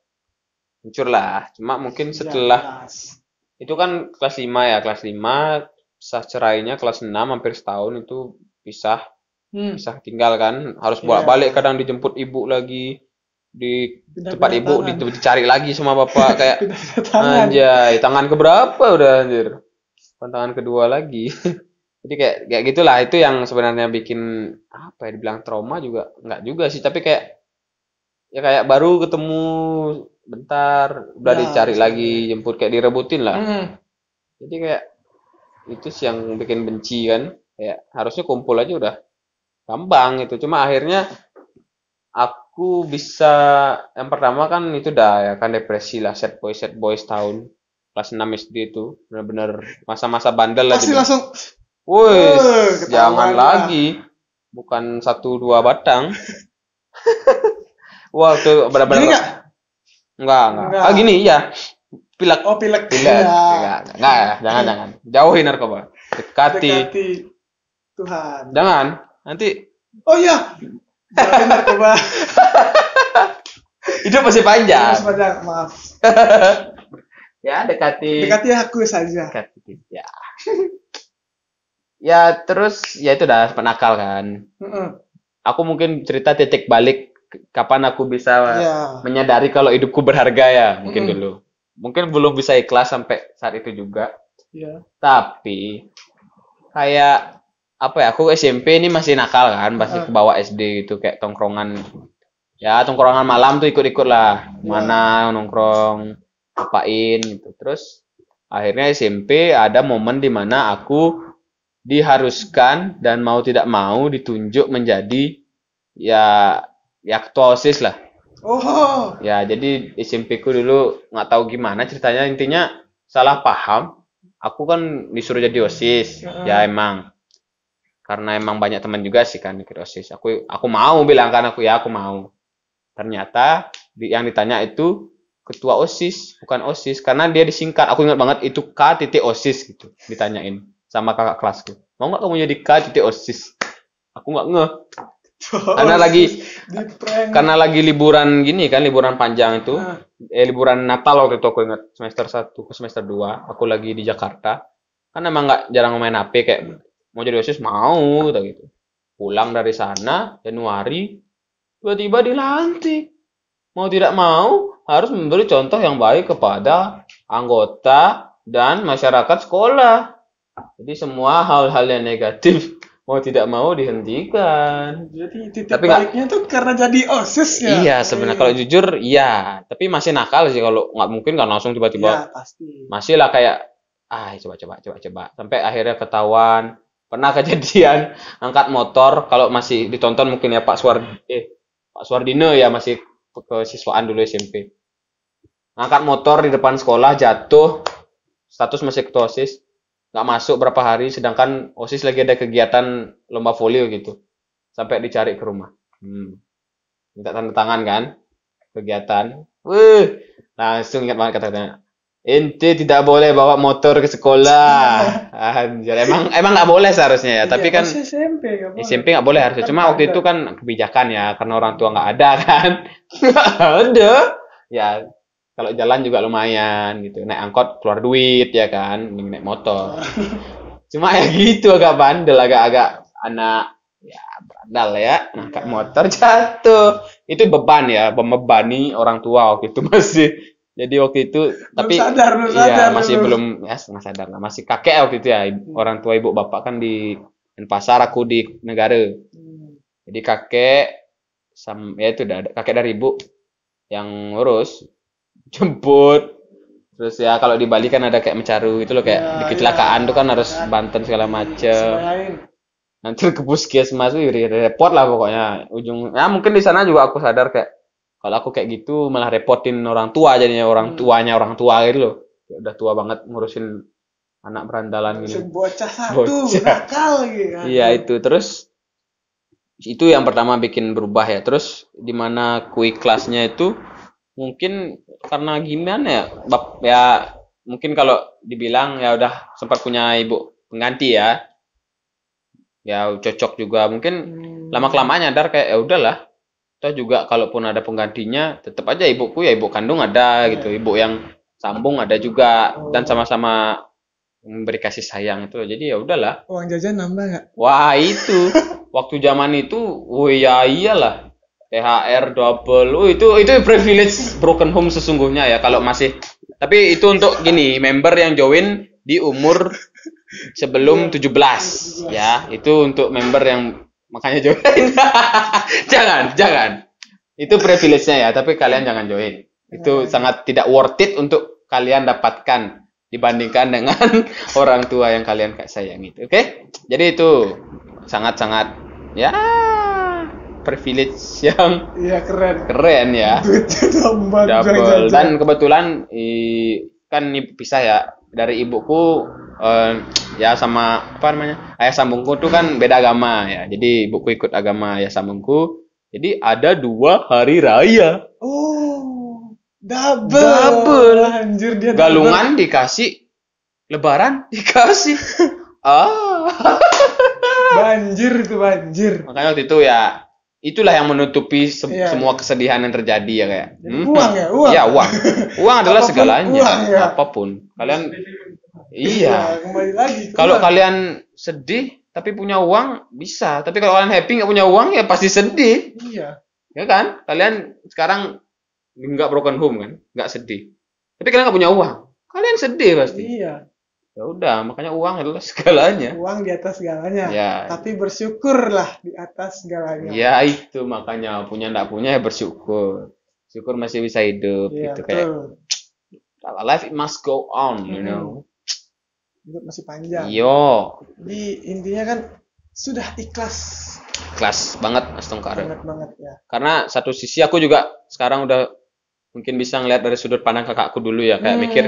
hancur lah. Cuma mungkin setelah Jelas. itu kan kelas 5 ya, kelas 5 pisah cerainya kelas 6, hampir setahun itu pisah pisah tinggal kan, harus Iya. bolak-balik, kadang dijemput ibu lagi di Pindah-pindah tempat ibu, tangan. dicari lagi sama bapak kayak Pindah tangan. anjay, tangan keberapa udah anjir, bukan tangan kedua lagi. Jadi kayak gitulah, itu yang sebenarnya bikin apa ya, dibilang trauma juga nggak juga sih, tapi kayak ya kayak baru ketemu bentar udah Ya, dicari bisa. lagi, jemput, kayak direbutin lah. Hmm. Jadi kayak itu sih yang bikin benci kan, kayak harusnya kumpul aja udah gampang itu. Cuma akhirnya aku bisa, yang pertama kan itu dah ya kan depresi lah, sad boy tahun kelas 6 SD itu benar-benar masa-masa bandel lah Pasti dibilang. langsung. Wih, ketahuan jangan lah. lagi, bukan 1-2 batang. Wah, itu Gini benar-benar nggak? enggak. Enggak. Ah gini ya, pilek. Oh, pilek. Pilek. Iya. Enggak ya, jangan. Jauhi narkoba. Dekati. Dekati Tuhan. Jangan. Nanti Oh iya. Jangan narkoba. hidup masih panjang. Mas Padang, maaf. Ya, dekati. Dekati aku saja. Dekati. Ya. Ya, terus ya itu dah penakal kan. Heeh. Aku mungkin cerita titik balik kapan aku bisa Iya. menyadari kalau hidupku berharga ya, mungkin Mm-mm. dulu. Mungkin belum bisa ikhlas sampai saat itu juga. Iya. Tapi kayak apa ya, aku SMP ini masih nakal kan, masih ke bawah SD gitu, kayak tongkrongan. Ya, tongkrongan malam tuh ikut-ikut lah. Mana nongkrong, apain gitu. Terus akhirnya SMP ada momen di mana aku diharuskan dan mau tidak mau ditunjuk menjadi ya ketua OSIS lah. Oh. Ya, jadi SMP ku dulu nggak tahu gimana ceritanya, intinya salah paham. Aku kan disuruh jadi OSIS. Ya emang karena emang banyak teman juga sih kan ikut OSIS. Aku mau bilang kan, aku mau. Ternyata yang ditanya itu ketua OSIS, bukan OSIS, karena dia disingkat. Aku ingat banget itu K.OSIS gitu, ditanyain sama kakak kelasku. Mau nggak kamu jadi K.OSIS? Aku nggak ngeh. Karena lagi liburan gini kan, liburan panjang itu. Liburan Natal waktu itu aku ingat, semester 1 ke semester 2, aku lagi di Jakarta. Kan emang nggak jarang main HP, kayak mau jadi OSIS mau gitu. Pulang dari sana Januari, tiba-tiba dilantik. Mau tidak mau harus memberi contoh yang baik kepada anggota dan masyarakat sekolah. Jadi semua hal-hal yang negatif mau tidak mau dihentikan. Jadi titik Tapi nggak- baliknya tuh karena jadi OSIS ya. Iya, sebenarnya kalau jujur iya, tapi masih nakal sih, kalau nggak mungkin kan langsung Iya, tiba-tiba. pasti. Masih lah kayak coba sampai akhirnya ketahuan. Pernah kejadian angkat motor, kalau masih ditonton mungkin ya Pak Suardino ya, masih kesiswaan dulu SMP. Angkat motor di depan sekolah, jatuh, status masih ketua OSIS, nggak masuk berapa hari, sedangkan OSIS lagi ada kegiatan lomba folio gitu, sampai dicari ke rumah. Minta tanda tangan kan, kegiatan. Langsung ingat banget kata-katanya. Ente tidak boleh bawa motor ke sekolah. Anjir, emang nggak boleh seharusnya ya, tapi kan SMP nggak boleh. SMP nggak boleh harusnya. Kan Cuma waktu ada. itu kan kebijakan ya, karena orang tua nggak ada kan. Nggak ada. Ya, kalau jalan juga lumayan gitu. Naik angkot keluar duit ya kan, mending naik motor. Cuma ya gitu, agak bandel, agak anak ya bandel ya, angkat motor jatuh. Itu beban ya, membebani orang tua waktu itu masih. Jadi waktu itu tapi belum iya sadar masih dulu. belum ya setengah sadar lah. Masih kakek waktu itu ya. Orang tua ibu bapak kan di Denpasar, aku di negara. Jadi kakek ya itu udah kakek dari ibu yang ngurus jemput. Terus ya kalau di Bali kan ada kayak mencaru gitu loh kayak Ya, di kecelakaan ya, tuh kan harus kan. banten segala macem. Sebayain. Nanti ke puskesmas tuh repot lah pokoknya. Ya mungkin di sana juga aku sadar kayak kalau aku kayak gitu malah repotin orang tua jadinya orang tuanya orang tua gitu loh. Kayak udah tua banget ngurusin anak berandalan gini. Bocah satu, Bocah. nakal gitu kan. Iya itu terus itu yang pertama bikin berubah ya. Terus di mana kui kelasnya itu mungkin karena gimana ya, ya mungkin kalau dibilang ya udah sempat punya ibu pengganti ya. Ya cocok juga mungkin lama kelamaan nyadar kayak ya udahlah. Toh juga kalaupun ada penggantinya tetap aja ibuku ya ibu kandung ada gitu. Ibu yang sambung ada juga dan sama-sama memberi kasih sayang itu. Jadi ya udahlah. Uang jajan nambah nggak? Wah itu waktu zaman itu, oh ya iyalah THR double, oh itu privilege broken home sesungguhnya ya kalau masih. Tapi itu untuk gini member yang join di umur sebelum 17 ya, itu untuk member yang makanya join. jangan itu privilege-nya ya, tapi kalian jangan join. Itu sangat tidak worth it untuk kalian dapatkan dibandingkan dengan orang tua yang kalian sayangi. Oke? Jadi itu sangat-sangat ya privilege yang Iya keren ya. Double Double dan kebetulan kan ini pisah ya dari ibuku ya sama apa namanya ayah sambungku tuh kan beda agama ya. Jadi ibuku ikut agama ayah sambungku. Jadi ada 2 hari raya. Oh, double. Anjir dia Galungan dikasih, Lebaran dikasih. Banjir itu banjir. Makanya waktu itu ya itulah yang menutupi Iya, semua kesedihan yang terjadi ya kayak. Uang ya, uang. Ya uang. Uang adalah Apapun segalanya. uang, ya. Apapun. Kalian iya. Kembali lagi. Kalau kalian sedih tapi punya uang bisa, tapi kalau kalian happy nggak punya uang ya pasti sedih. Iya. Ya kan? Kalian sekarang nggak broken home kan? Nggak sedih. Tapi kalian nggak punya uang. Kalian sedih pasti. Iya. Ya udah, makanya uang adalah segalanya. Uang di atas segalanya. Ya. Tapi bersyukurlah di atas segalanya. Ya itu makanya punya nggak punya ya bersyukur. Syukur masih bisa hidup Iya, gitu kayak betul. life it must go on, you know. Hidup masih panjang. Yo, Jadi intinya kan sudah ikhlas kelas banget Mas Tongkar. banget ya. Karena satu sisi aku juga sekarang udah mungkin bisa ngeliat dari sudut pandang kakakku dulu ya, kayak mikir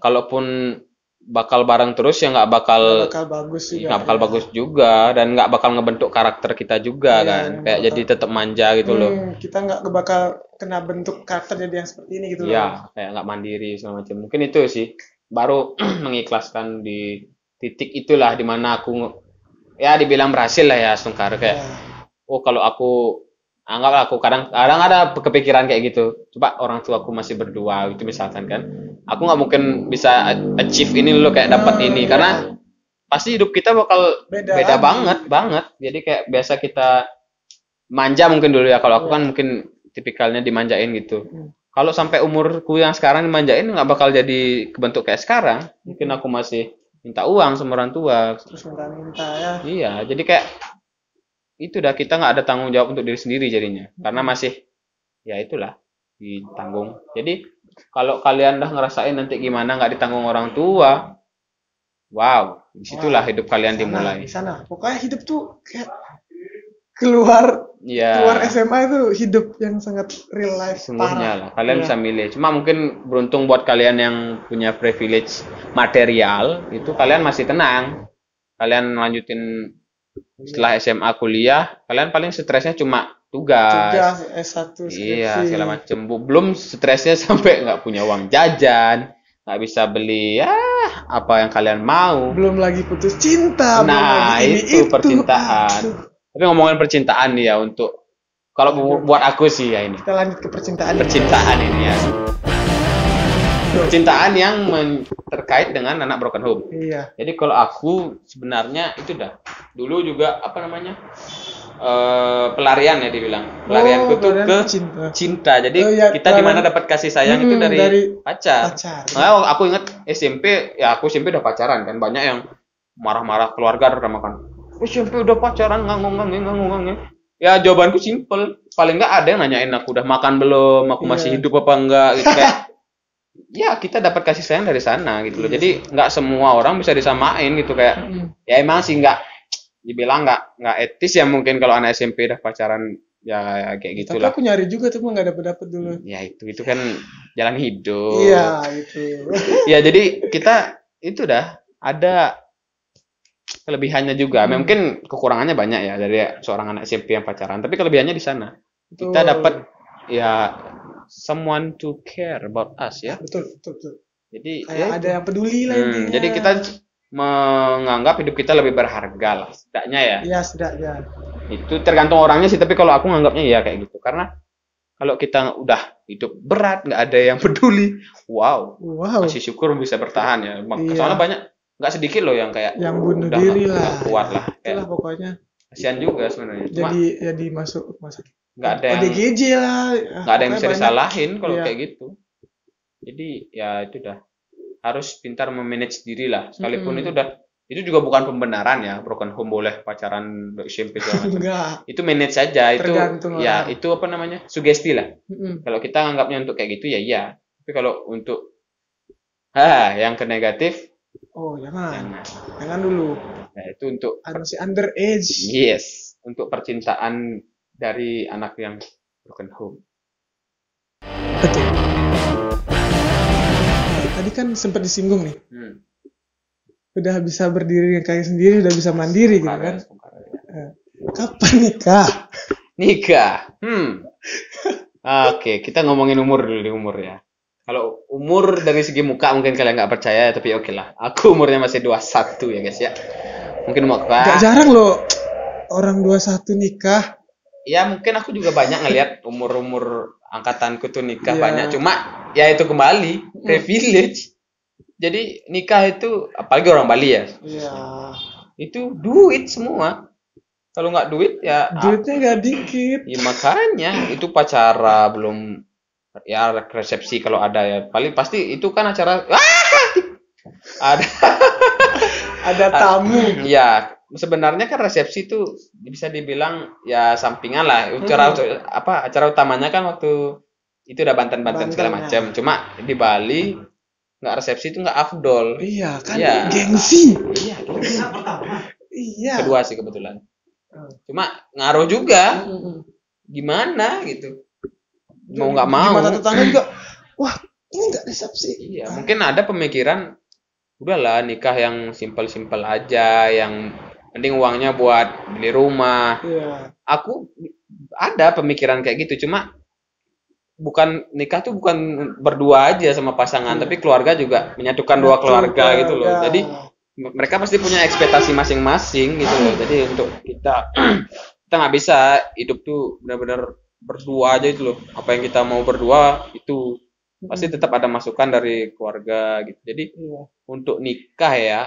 kalaupun bakal bareng terus ya nggak bakal bagus juga. nggak bakal bagus juga dan nggak bakal ngebentuk karakter kita juga Iya, kan, nggak kayak bakal. jadi tetap manja gitu loh. Kita nggak bakal kena bentuk karakter jadi yang seperti ini gitu loh. Iya, kayak nggak mandiri segala macam. Mungkin itu sih baru mengikhlaskan di titik itulah dimana aku ya dibilang berhasil lah ya Sungkar kayak oh kalau aku anggaplah aku kadang ada kepikiran kayak gitu, coba orang tua aku masih berdua itu misalkan kan aku nggak mungkin bisa achieve ini loh kayak dapat ini karena pasti hidup kita bakal Beda beda banget jadi kayak biasa kita manja mungkin dulu ya, kalau aku kan mungkin tipikalnya dimanjain gitu. Kalau sampai umurku yang sekarang dimanjain nggak bakal jadi kebentuk kayak sekarang, mungkin aku masih minta uang sama orang tua. Terus minta ya. Iya, jadi kayak itu dah kita nggak ada tanggung jawab untuk diri sendiri jadinya, karena masih ya itulah ditanggung. Jadi kalau kalian dah ngerasain nanti gimana nggak ditanggung orang tua, wow, disitulah hidup kalian dimulai. Di sana. Pokoknya hidup tuh kayak keluar Iya. SMA itu hidup yang sangat real life. Sungguhnya lah, kalian Iya. bisa milih. Cuma mungkin beruntung buat kalian yang punya privilege material, itu kalian masih tenang. Kalian lanjutin setelah SMA kuliah, kalian paling stresnya cuma tugas. Tugas S1 skripsi. Iya, segala macem. Belum stresnya sampai nggak punya uang jajan, nggak bisa beli ya apa yang kalian mau. Belum lagi putus cinta. belum Nah, lagi ini, itu percintaan. Aduh. Tapi ngomongin percintaan nih ya untuk kalau buat aku sih ya ini. Kita lanjut ke percintaan. Percintaan ini ya. Percintaan yang terkait dengan anak broken home. Iya. Jadi kalau aku sebenarnya itu dah. Dulu juga apa namanya? pelarian ya dibilang. Pelarianku tuh pelarian ke cinta. cinta. Jadi Oh, ya, kita di mana pelarian- dapat kasih sayang itu dari pacar. pacar. Nah, aku ingat SMP, ya aku SMP udah pacaran kan. Banyak yang marah-marah keluarga terutama kan. SMP udah pacaran nganggung. Ya jawabanku simple. Paling nggak ada yang nanyain aku udah makan belum, aku masih Iya. hidup apa enggak gitu kayak. Ya kita dapat kasih sayang dari sana gitu loh. Iya. Jadi nggak semua orang bisa disamain gitu kayak. Ya emang sih nggak dibilang nggak etis ya mungkin kalau anak SMP udah pacaran ya kayak Tapi gitulah. aku nyari juga tuh nggak dapet dulu. Ya itu kan jalan hidup. Iya itu. Ya jadi kita itu dah ada kelebihannya juga. Mungkin kekurangannya banyak ya dari seorang anak SMP yang pacaran, tapi kelebihannya di sana. Kita Betul. dapat ya someone to care about us ya. Betul. Jadi Kayak ya ada yang peduli lah intinya. jadi kita menganggap hidup kita lebih berharga lah setidaknya ya. Iya setidaknya. Itu tergantung orangnya sih, tapi kalau aku nganggapnya ya kayak gitu. Karena kalau kita udah hidup berat, nggak ada yang peduli, wow, Wow. masih syukur bisa bertahan ya. Iya. Soalnya banyak, nggak sedikit loh yang kayak Yang bunuh udah diri nggak lah. kuat lah. Itulah Kayak, pokoknya. kasihan juga sebenarnya. Cuma Jadi masuk masuk. nggak ada yang ODGJ lah. nggak ada yang bisa Pokoknya banyak. disalahin kalau Iya. kayak gitu. Jadi ya itu dah harus pintar memanage diri lah. Sekalipun itu juga bukan pembenaran ya, broken home boleh pacaran SMP segala macam. Enggak. Itu manage saja, itu Tergantung ya orang. itu apa namanya, sugesti lah. Mm-mm. Kalau kita anggapnya untuk kayak gitu ya iya, tapi kalau untuk yang ke negatif Oh jangan. jangan. Jangan dulu. Nah, itu untuk Masih underage. yes, untuk percintaan dari anak yang broken home. Betul. Tadi kan sempat disinggung nih. Udah bisa berdiri dengan kaki sendiri, udah bisa mandiri gitu kan. Kapan nikah? Nikah. Oke, kita ngomongin umur dulu di umur ya. Kalau umur dari segi muka mungkin kalian nggak percaya, tapi oke lah. Aku umurnya masih 21 ya guys ya. Mungkin mau Gak jarang loh orang 21 nikah. Ya mungkin aku juga banyak ngelihat umur-umur angkatanku tuh nikah Iya. banyak. Cuma ya itu kembali privilege. Jadi nikah itu apalagi orang Bali ya. Iya. Itu duit semua. Kalau nggak duit ya Duitnya gak dikit. ya makanya itu pacara belum ya resepsi kalau ada ya. Paling pasti itu kan acara ada Ada tamu. ya sebenarnya kan resepsi itu bisa dibilang ya sampingan lah. Acara utamanya kan waktu itu udah Banten segala Banten, macam. Cuma di Bali nggak resepsi itu nggak afdol. Iya kan Iya. gengsi. Iya, Iya. kedua sih kebetulan. Cuma ngaruh juga. Mm-mm. Gimana gitu. Mau nggak mau. Gimana tetangga juga. Wah ini gak resepsi. Iya, mungkin ada pemikiran udahlah nikah yang simpel-simpel aja, yang penting uangnya buat beli rumah. Iya. Aku ada pemikiran kayak gitu, cuma bukan nikah tuh bukan berdua aja sama pasangan, tapi keluarga juga menyatukan dua keluarga gitu loh. Keluarga. Jadi mereka pasti punya ekspektasi masing-masing gitu loh. Jadi untuk kita kita nggak bisa hidup tuh benar-benar berdua aja itu loh. Apa yang kita mau berdua itu pasti tetap ada masukan dari keluarga gitu. Jadi Iya. untuk nikah ya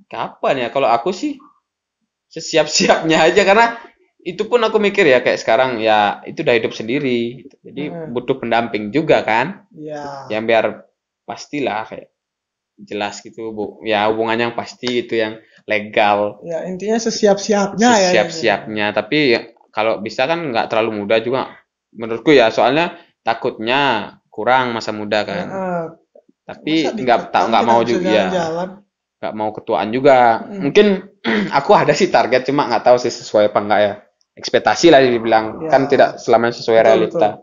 kapan ya? Kalau aku sih sesiap-siapnya aja, karena itu pun aku mikir ya kayak sekarang ya itu udah hidup sendiri. Jadi butuh pendamping juga kan, Iya. yang biar pastilah kayak jelas gitu Bu. Ya hubungannya yang pasti itu yang legal. Ya intinya sesiap-siapnya ya. Siap-siapnya, tapi ya, kalau bisa kan nggak terlalu muda juga menurutku ya, soalnya takutnya kurang masa muda kan. Tapi nggak mau juga ya, nggak mau ketuaan juga. Mungkin aku ada sih target, cuma nggak tahu sih sesuai apa enggak ya. Ekspektasi lah dibilang, Ya. kan tidak selamanya sesuai realita.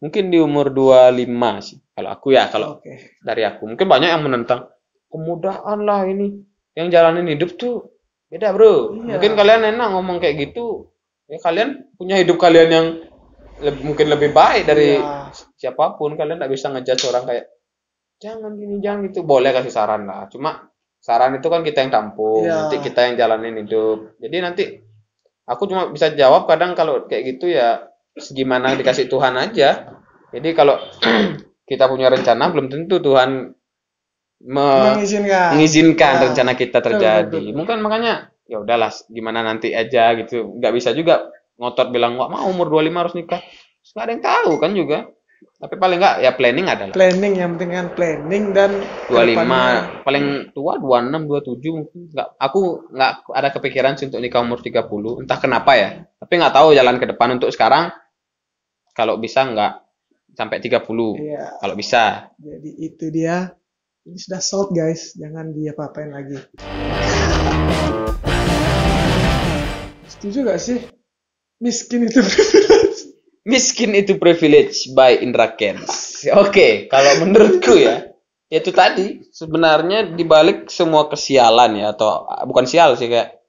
Mungkin di umur 25 sih kalau aku ya, kalau Oke. dari aku. Mungkin banyak yang menentang kemudahan lah ini, yang jalanin hidup tuh beda bro. Iya. Mungkin kalian enak ngomong kayak gitu, ya kalian punya hidup kalian yang mungkin lebih baik dari Iya. siapapun. Kalian nggak bisa ngejudge orang kayak jangan gini jangan gitu. Boleh kasih saran lah, cuma saran itu kan kita yang tampung, Iya. nanti kita yang jalanin hidup. Jadi nanti aku cuma bisa jawab kadang kalau kayak gitu ya segimana dikasih Tuhan aja. Jadi kalau kita punya rencana belum tentu Tuhan mengizinkan Ya. rencana kita terjadi. Betul. Mungkin makanya ya udahlah gimana nanti aja gitu. Nggak bisa juga ngotot bilang nggak mau umur 25 harus nikah. Terus nggak ada yang tahu kan juga. Tapi paling nggak ya planning adalah Planning, yang penting kan planning dan 25, paling tua 26, 27 mungkin. Aku nggak ada kepikiran sih untuk nikah umur 30, entah kenapa ya. Tapi nggak tahu jalan ke depan. Untuk sekarang kalau bisa nggak sampai 30. Iya. Kalau bisa. Jadi itu dia. Ini sudah sold guys, jangan dia apa-apain lagi. Setuju gak sih? Miskin itu privilege. Miskin itu privilege by Indra Kents. Oke, kalau menurutku ya, itu tadi sebenarnya dibalik semua kesialan ya, atau bukan sial sih, kayak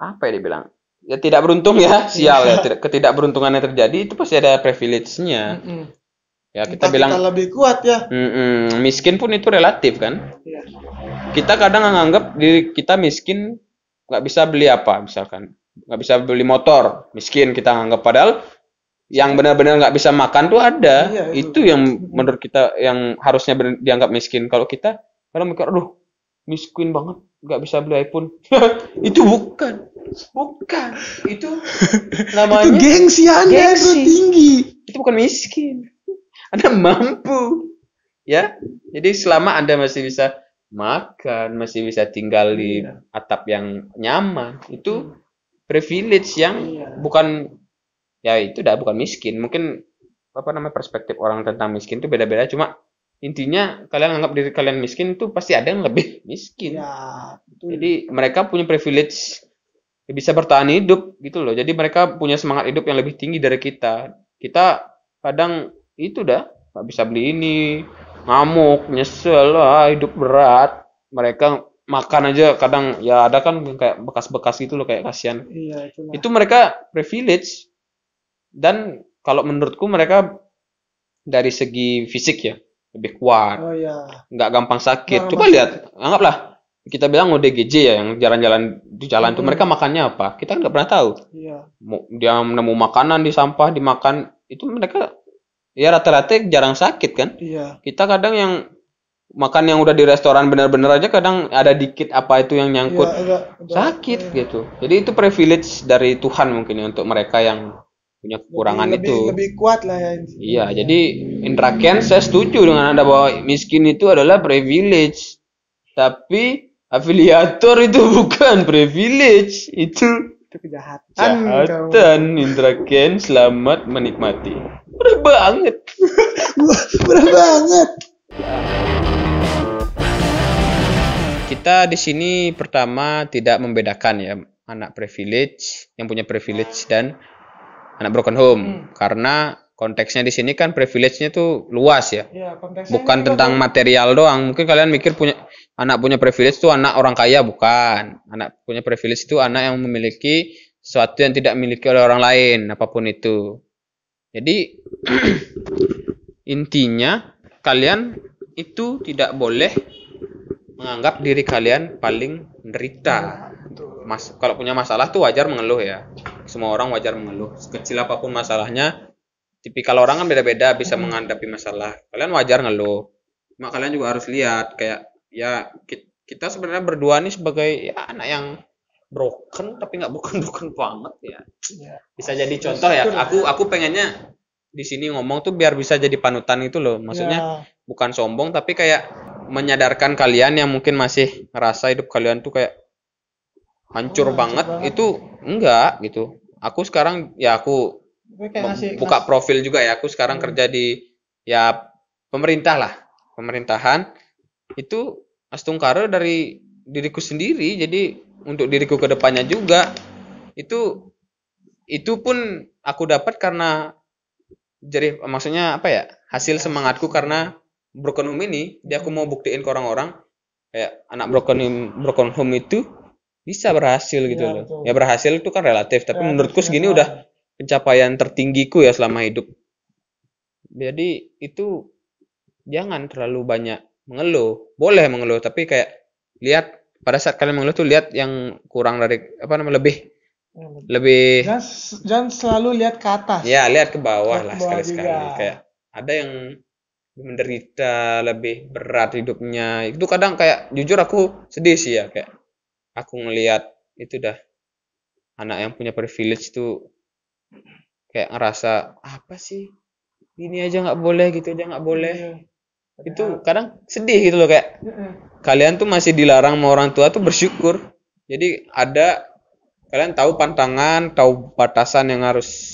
apa ya dibilang? Ya tidak beruntung ya, sial ya, ketidakberuntungan yang terjadi itu pasti ada privilege-nya. Ya kita Entah bilang kita lebih kuat ya. miskin pun itu relatif kan. Iya. Kita kadang menganggap diri kita miskin, nggak bisa beli apa, misalkan nggak bisa beli motor, miskin kita anggap, padahal yang benar-benar nggak bisa makan tuh ada. Iya, itu yang menurut kita yang harusnya dianggap miskin. Kalau kita kadang mikir, aduh miskin banget nggak bisa beli iPhone. Itu bukan itu namanya Itu gengsi Anda itu gengsi. tinggi. Itu bukan miskin. Anda mampu ya. Jadi selama Anda masih bisa makan, masih bisa tinggal di atap yang nyaman, itu privilege yang bukan, ya itu udah bukan miskin. Mungkin apa namanya, perspektif orang tentang miskin itu beda-beda, cuma intinya kalian anggap diri kalian miskin itu pasti ada yang lebih miskin. Ya, betul. Jadi mereka punya privilege bisa bertahan hidup gitu loh. Jadi mereka punya semangat hidup yang lebih tinggi dari kita. Kita kadang itu dah nggak bisa beli ini, ngamuk, nyesel lah, hidup berat. Mereka makan aja kadang ya ada kan kayak bekas-bekas gitu loh, kayak kasihan. Iya, itulah. Itu mereka privilege. Dan kalau menurutku mereka dari segi fisik ya lebih kuat, Oh ya. nggak gampang sakit. Nah, Coba lihat, anggaplah kita bilang ODGJ ya, yang jalan-jalan di jalan tuh mereka makannya apa? Kita nggak pernah tahu. Iya. Dia nemu makanan di sampah dimakan, itu mereka ya rata-rata jarang sakit kan? Iya. Kita kadang yang makan yang udah di restoran bener-bener aja kadang ada dikit apa itu yang nyangkut sakit gitu. Jadi itu privilege dari Tuhan mungkin ya untuk mereka yang punya kekurangan itu. Lebih kuat lah ya. Iya, jadi Indra Kents saya setuju dengan Anda bahwa miskin itu adalah privilege. Tapi afiliator itu bukan privilege, itu kejahatan. Indra Kents, selamat menikmati. Murah banget. Murah banget. Kita di sini pertama tidak membedakan ya anak privilege, yang punya privilege dan anak broken home, karena konteksnya di sini kan privilege-nya tuh luas ya. Bukan tentang material doang. Mungkin kalian mikir anak punya privilege tuh anak orang kaya, bukan. Anak punya privilege itu anak yang memiliki sesuatu yang tidak dimiliki oleh orang lain, apapun itu. Jadi intinya kalian itu tidak boleh menganggap diri kalian paling menderita. Kalau punya masalah tuh wajar mengeluh ya. Semua orang wajar mengeluh. Sekecil apapun masalahnya, tipikal orang kan beda-beda bisa menghadapi masalah. Kalian wajar ngeluh. Cuma kalian juga harus lihat kayak ya kita sebenarnya berdua nih sebagai ya, anak yang broken tapi nggak broken banget ya. Bisa jadi contoh ya. Aku pengennya di sini ngomong tuh biar bisa jadi panutan itu loh. Maksudnya bukan sombong tapi kayak menyadarkan kalian yang mungkin masih ngerasa hidup kalian tuh kayak hancur banget. Itu enggak gitu. Aku sekarang ya aku buka profil juga ya. Aku sekarang kerja di ya pemerintah lah, pemerintahan. Itu astungkara dari diriku sendiri. Jadi untuk diriku ke depannya juga itu pun aku dapat karena jadi maksudnya apa ya, hasil semangatku karena broken home ini. Jadi aku mau buktiin ke orang-orang kayak anak broken home itu bisa berhasil gitu loh. Betul. Ya berhasil itu kan relatif, tapi menurutku segini udah pencapaian tertinggiku ya selama hidup. Jadi itu jangan terlalu banyak mengeluh. Boleh mengeluh, tapi kayak lihat pada saat kalian mengeluh tuh lihat yang kurang dari apa namanya lebih jangan selalu lihat ke atas. Ya, lihat ke bawah lah sekali-sekali. Kayak ada yang menderita lebih berat hidupnya. Itu kadang kayak jujur aku sedih sih ya, kayak aku ngelihat itu dah anak yang punya privilege tuh kayak ngerasa apa sih ini aja nggak boleh gitu aja nggak boleh. Itu kadang sedih gitu loh, kayak kalian tuh masih dilarang sama orang tua tuh bersyukur. Jadi kalian tahu pantangan, tahu batasan yang harus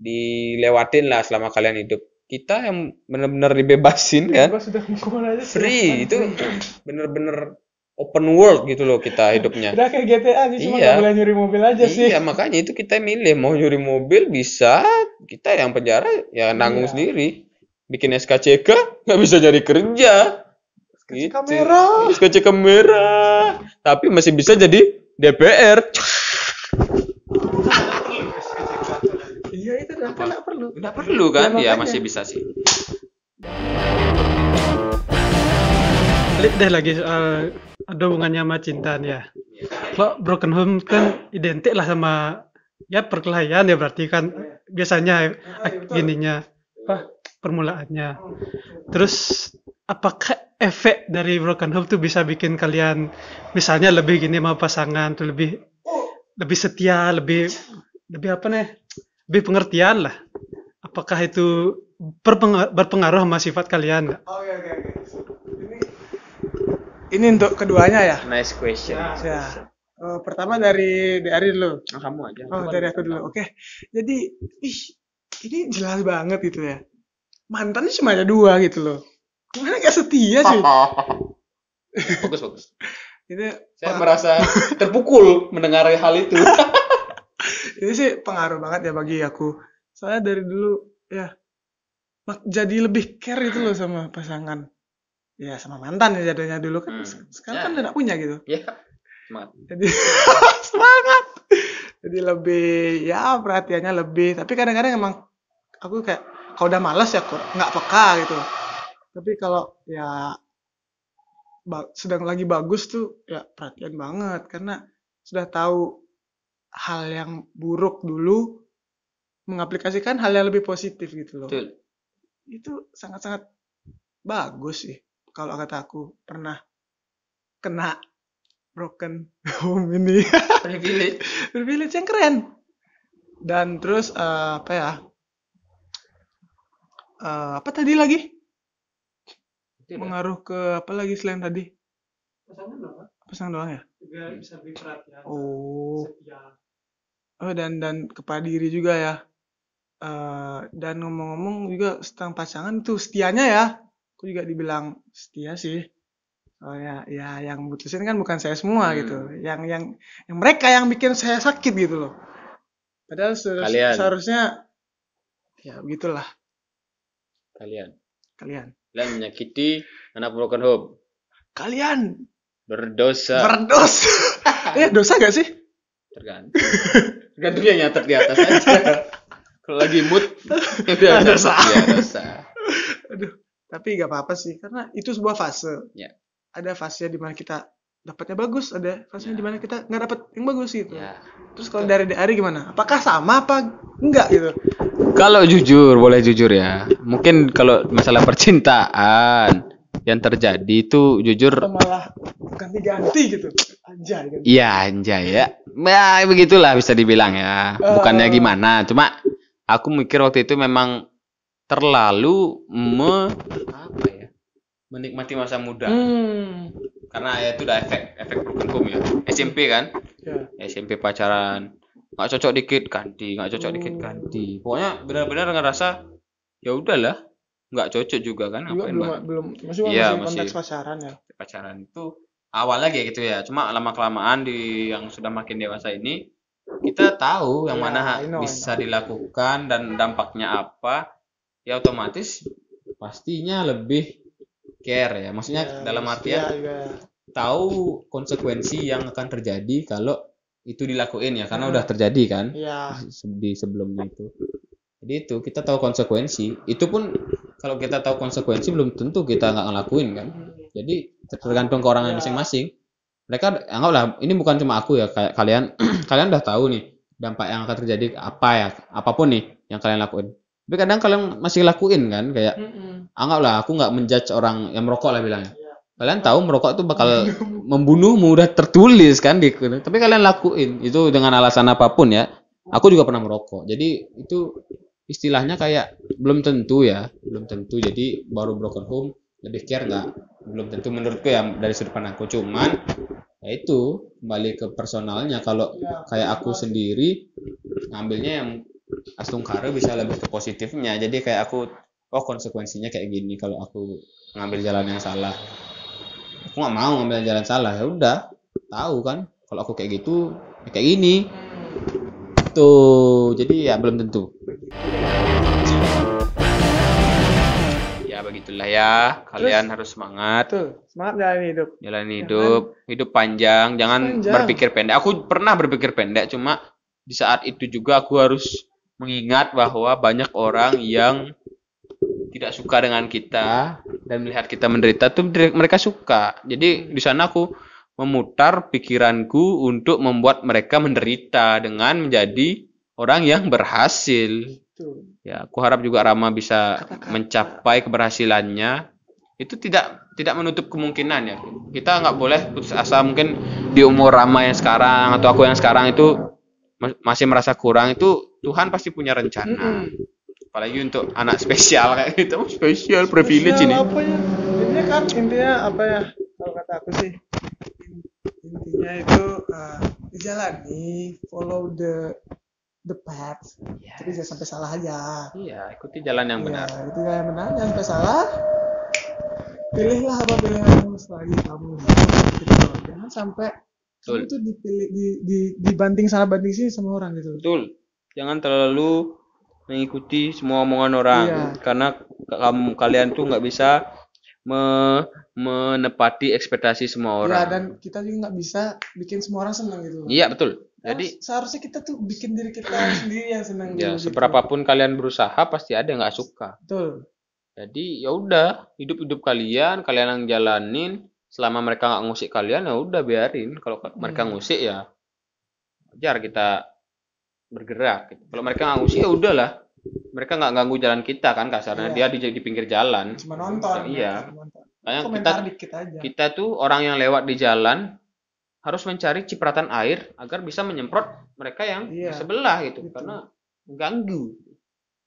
dilewatin lah selama kalian hidup. Kita yang bener-bener dibebasin kan, Gua sudah kemana aja free, itu bener-bener open world gitu loh kita hidupnya. udah kayak GTA sih, cuma Iya. nggak boleh nyuri mobil aja sih. Iya, makanya itu kita milih mau nyuri mobil bisa, kita yang penjara ya nanggung Iya. sendiri. Bikin SKCK nggak bisa jadi kerja. SKCK merah. SKCK merah. Tapi masih bisa jadi DPR. Iya itu kan nggak perlu. Nggak perlu kan? Ya, Ya makanya. masih bisa sih. Balik deh lagi soal ada hubungannya sama cinta nih ya. Kalau broken home kan identik lah sama ya perkelahian ya, berarti kan biasanya gininya apa permulaannya. Terus apakah efek dari broken home tuh bisa bikin kalian misalnya lebih gini sama pasangan tuh lebih setia, lebih apa nih? Lebih pengertian lah. Apakah itu berpengaruh sama sifat kalian nggak? Oke. Ini untuk keduanya ya. Nice question. Ya. Pertama dari Ari dulu. Kamu aja. Oh, dari aku dulu. Oke. Jadi, ini jelas banget gitu ya. Mantannya cuma ada 2 gitu loh. Gimana gak setia sih? Bagus. Itu Saya merasa terpukul mendengar hal itu. ini sih pengaruh banget ya bagi aku. Soalnya dari dulu ya jadi lebih care gitu loh sama pasangan. Ya sama mantan ya jadinya dulu kan. Sekarang kan udah gak punya gitu. Ya, semangat. Jadi semangat. Jadi lebih ya perhatiannya lebih. Tapi kadang-kadang emang aku kayak kalau udah malas ya kok nggak peka gitu. Tapi kalau ya sedang lagi bagus tuh ya perhatian banget karena sudah tahu hal yang buruk dulu mengaplikasikan hal yang lebih positif gitu loh. Betul. Itu sangat-sangat bagus sih. Kalau kata aku pernah kena broken home ini. Privilege yang keren. Dan terus apa ya? Apa tadi lagi? Mengaruh ke apa lagi selain tadi? Pasangan doang ya? Juga bisa lebih perhatian. Oh. Setia. Oh dan kepada diri juga ya. Dan ngomong-ngomong juga tentang pasangan tuh setianya ya. Aku juga dibilang setia sih. Soalnya ya yang mutusin kan bukan saya semua gitu. Yang mereka yang bikin saya sakit gitu loh. Padahal Kalian. seharusnya ya begitulah Kalian kalian. menyakiti anak broken home. Kalian Berdosa. berdosa. Dosa gak sih? Tergantung yang nyatet di atas aja. Kalau lagi mood ya Dosa. Ya dosa. Aduh, tapi gak apa-apa sih karena itu sebuah fase. Ya. Ada fase di mana kita dapatnya bagus, ada fase di mana kita nggak dapat yang bagus gitu. Ya. Terus kalau dari Ari gimana? Apakah sama apa enggak gitu? Kalau jujur, boleh jujur ya. Mungkin kalau masalah percintaan yang terjadi itu jujur, Atau malah ganti-ganti gitu? Anjay gitu. iya anjay ya. Ya begitulah bisa dibilang ya. Bukannya gimana, cuma aku mikir waktu itu memang terlalu menikmati masa muda. Karena ya itu udah efek broken home ya. SMP kan? Ya. SMP pacaran. Nggak cocok dikit ganti, nggak cocok dikit ganti. Pokoknya benar-benar ngerasa ya udahlah, nggak cocok juga kan Juga ngapain belum masih Iya, konteks masih. pacaran ya. pacaran itu awalnya kayak gitu ya. Cuma lama kelamaan yang sudah makin dewasa ini kita tahu yang Ya, mana I know. bisa dilakukan dan dampaknya apa. Ya otomatis pastinya lebih care ya. Maksudnya dalam artian tahu konsekuensi yang akan terjadi kalau itu dilakuin ya, karena udah terjadi kan Iya. di sebelumnya itu. Jadi itu kita tahu konsekuensi. Itu pun kalau kita tahu konsekuensi belum tentu kita nggak ngelakuin kan. Jadi tergantung ke orang masing-masing. Mereka anggaplah ini bukan cuma aku ya, kayak kalian kalian udah tahu nih dampak yang akan terjadi apa ya, apapun nih yang kalian lakuin. Tapi kadang kalian masih lakuin kan, kayak anggaplah aku nggak menjudge orang yang merokok lah bilangnya. Kalian tahu merokok tuh bakal membunuhmu, udah tertulis kan di, tapi kalian lakuin itu dengan alasan apapun ya. Aku juga pernah merokok. Jadi itu istilahnya kayak belum tentu ya, belum tentu. Jadi baru broken home lebih care nggak? Belum tentu menurutku ya dari sudut pandangku. Cuman ya itu kembali ke personalnya. Kalau kayak aku sendiri ngambilnya yang astungkara bisa lebih ke positifnya. Jadi kayak aku, oh konsekuensinya kayak gini kalau aku ngambil jalan yang salah. Aku nggak mau ngambil jalan salah, ya udah tahu kan kalau aku kayak gitu ya kayak gini tuh, jadi ya belum tentu ya, begitulah ya. Kalian harus semangat Betul, semangat jalani hidup. jalani hidup panjang, jangan Panjang. berpikir pendek. Aku pernah berpikir pendek, cuma di saat itu juga aku harus mengingat bahwa banyak orang yang tidak suka dengan kita dan melihat kita menderita tuh mereka suka. Jadi di sana aku memutar pikiranku untuk membuat mereka menderita dengan menjadi orang yang berhasil. Betul. Ya, aku harap juga Rama bisa mencapai keberhasilannya. Itu tidak menutup kemungkinan ya. Kita nggak boleh putus asa. Mungkin di umur Rama yang sekarang atau aku yang sekarang itu masih merasa kurang, itu Tuhan pasti punya rencana. Apalagi untuk anak spesial kayak gitu, spesial privilege ini. Apa ya? Intinya kan apa ya? Kalau kata aku sih intinya itu dijalani, follow the path. Tapi jangan sampai salah aja. Iya, ikuti jalan yang benar. Ya, itu yang benar, jangan sampai salah. Pilihlah apa pilihanmu selagi kamu gitu. Jangan sampai kamu tuh dipilih dibanting sana banting sini sama orang gitu. Betul. Jangan terlalu mengikuti semua omongan orang, karena kalian tuh nggak bisa menepati ekspektasi semua orang. Iya, dan kita juga nggak bisa bikin semua orang senang gitu. Iya, betul. Jadi seharusnya kita tuh bikin diri kita sendiri yang senang. ya, gitu. seberapapun kalian berusaha pasti ada yang nggak suka. Betul. Jadi ya udah, hidup kalian yang jalanin. Selama mereka nggak ngusik kalian, ya udah biarin. Kalau mereka ngusik ya wajar kita bergerak gitu. Kalau mereka nggak ngusik ya udahlah, mereka nggak ganggu jalan kita kan kasarnya. Dia di pinggir jalan cuma nonton. Iya. Kayak komentar dikit aja. Kita tuh orang yang lewat di jalan harus mencari cipratan air agar bisa menyemprot mereka yang di sebelah gitu. Karena mengganggu.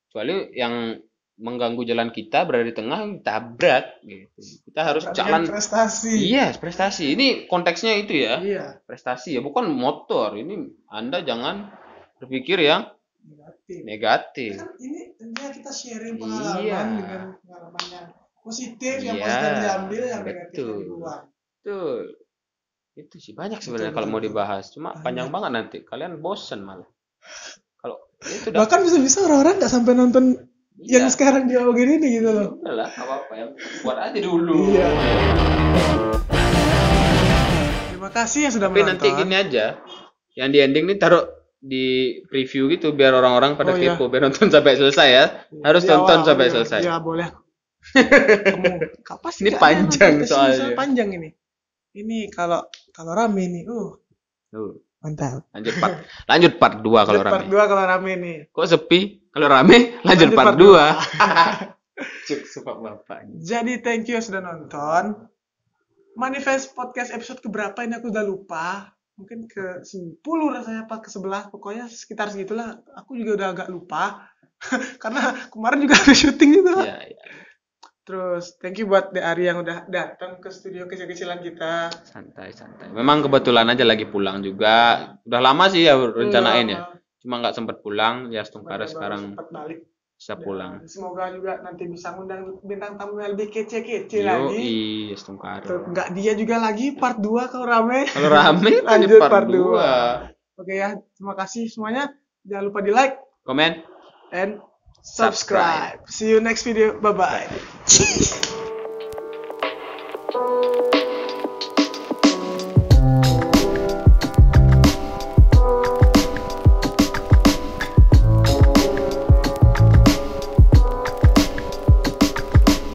Kecuali yang mengganggu jalan kita berada di tengah, tabrak gitu. Kita harus jalan prestasi. Iya, prestasi. Ini konteksnya itu ya. Iya. Prestasi ya, bukan motor. Ini Anda jangan berpikir yang negatif. Kan ini kita sharing pengalaman dengan pengalaman yang positif, yang positif diambil, yang negatif dibuang. Betul. Itu sih banyak sebenarnya kalau mau dibahas. Cuma panjang banget nanti. Kalian bosen malah. Kalau itu bahkan bisa-bisa orang-orang nggak sampai nonton yang sekarang dia begini nih gitu loh. Udahlah, apa-apa yang buat aja dulu. Iya. Terima kasih yang sudah menonton. menonton. Nanti gini aja. Yang di ending nih taruh di preview gitu biar orang-orang pada kepo, biar nonton sampai selesai ya. Harus tonton sampai selesai. Iya, boleh. Kamu kapan sih? Ini panjang soalnya. Panjang ini. Ini kalau rame nih. Mantap. Lanjut part 2 kalau rame. Part 2 kalau rame nih. Kok sepi? Kalau rame lanjut part 2. Cuk, sumpah bapak. Jadi thank you sudah nonton. Manifest podcast episode keberapa ini aku udah lupa. Mungkin ke 10 rasanya apa ke 11. Pokoknya sekitar segitulah. Aku juga udah agak lupa. Karena kemarin juga ada syuting gitu. Iya. Terus thank you buat De Ari yang udah datang ke studio kecil-kecilan kita. Santai. Memang kebetulan aja lagi pulang juga. Udah lama sih ya rencanain ya. Cuma nggak sempat pulang. Ya Stungkara sekarang bisa pulang. Semoga juga nanti bisa ngundang bintang tamu yang lebih kece-kece lagi. Iya, Stungkara. Enggak dia juga lagi part 2 kalau rame. Kalau rame lanjut part 2. Oke ya, terima kasih semuanya. Jangan lupa di like, komen, and subscribe. See you next video. Bye bye.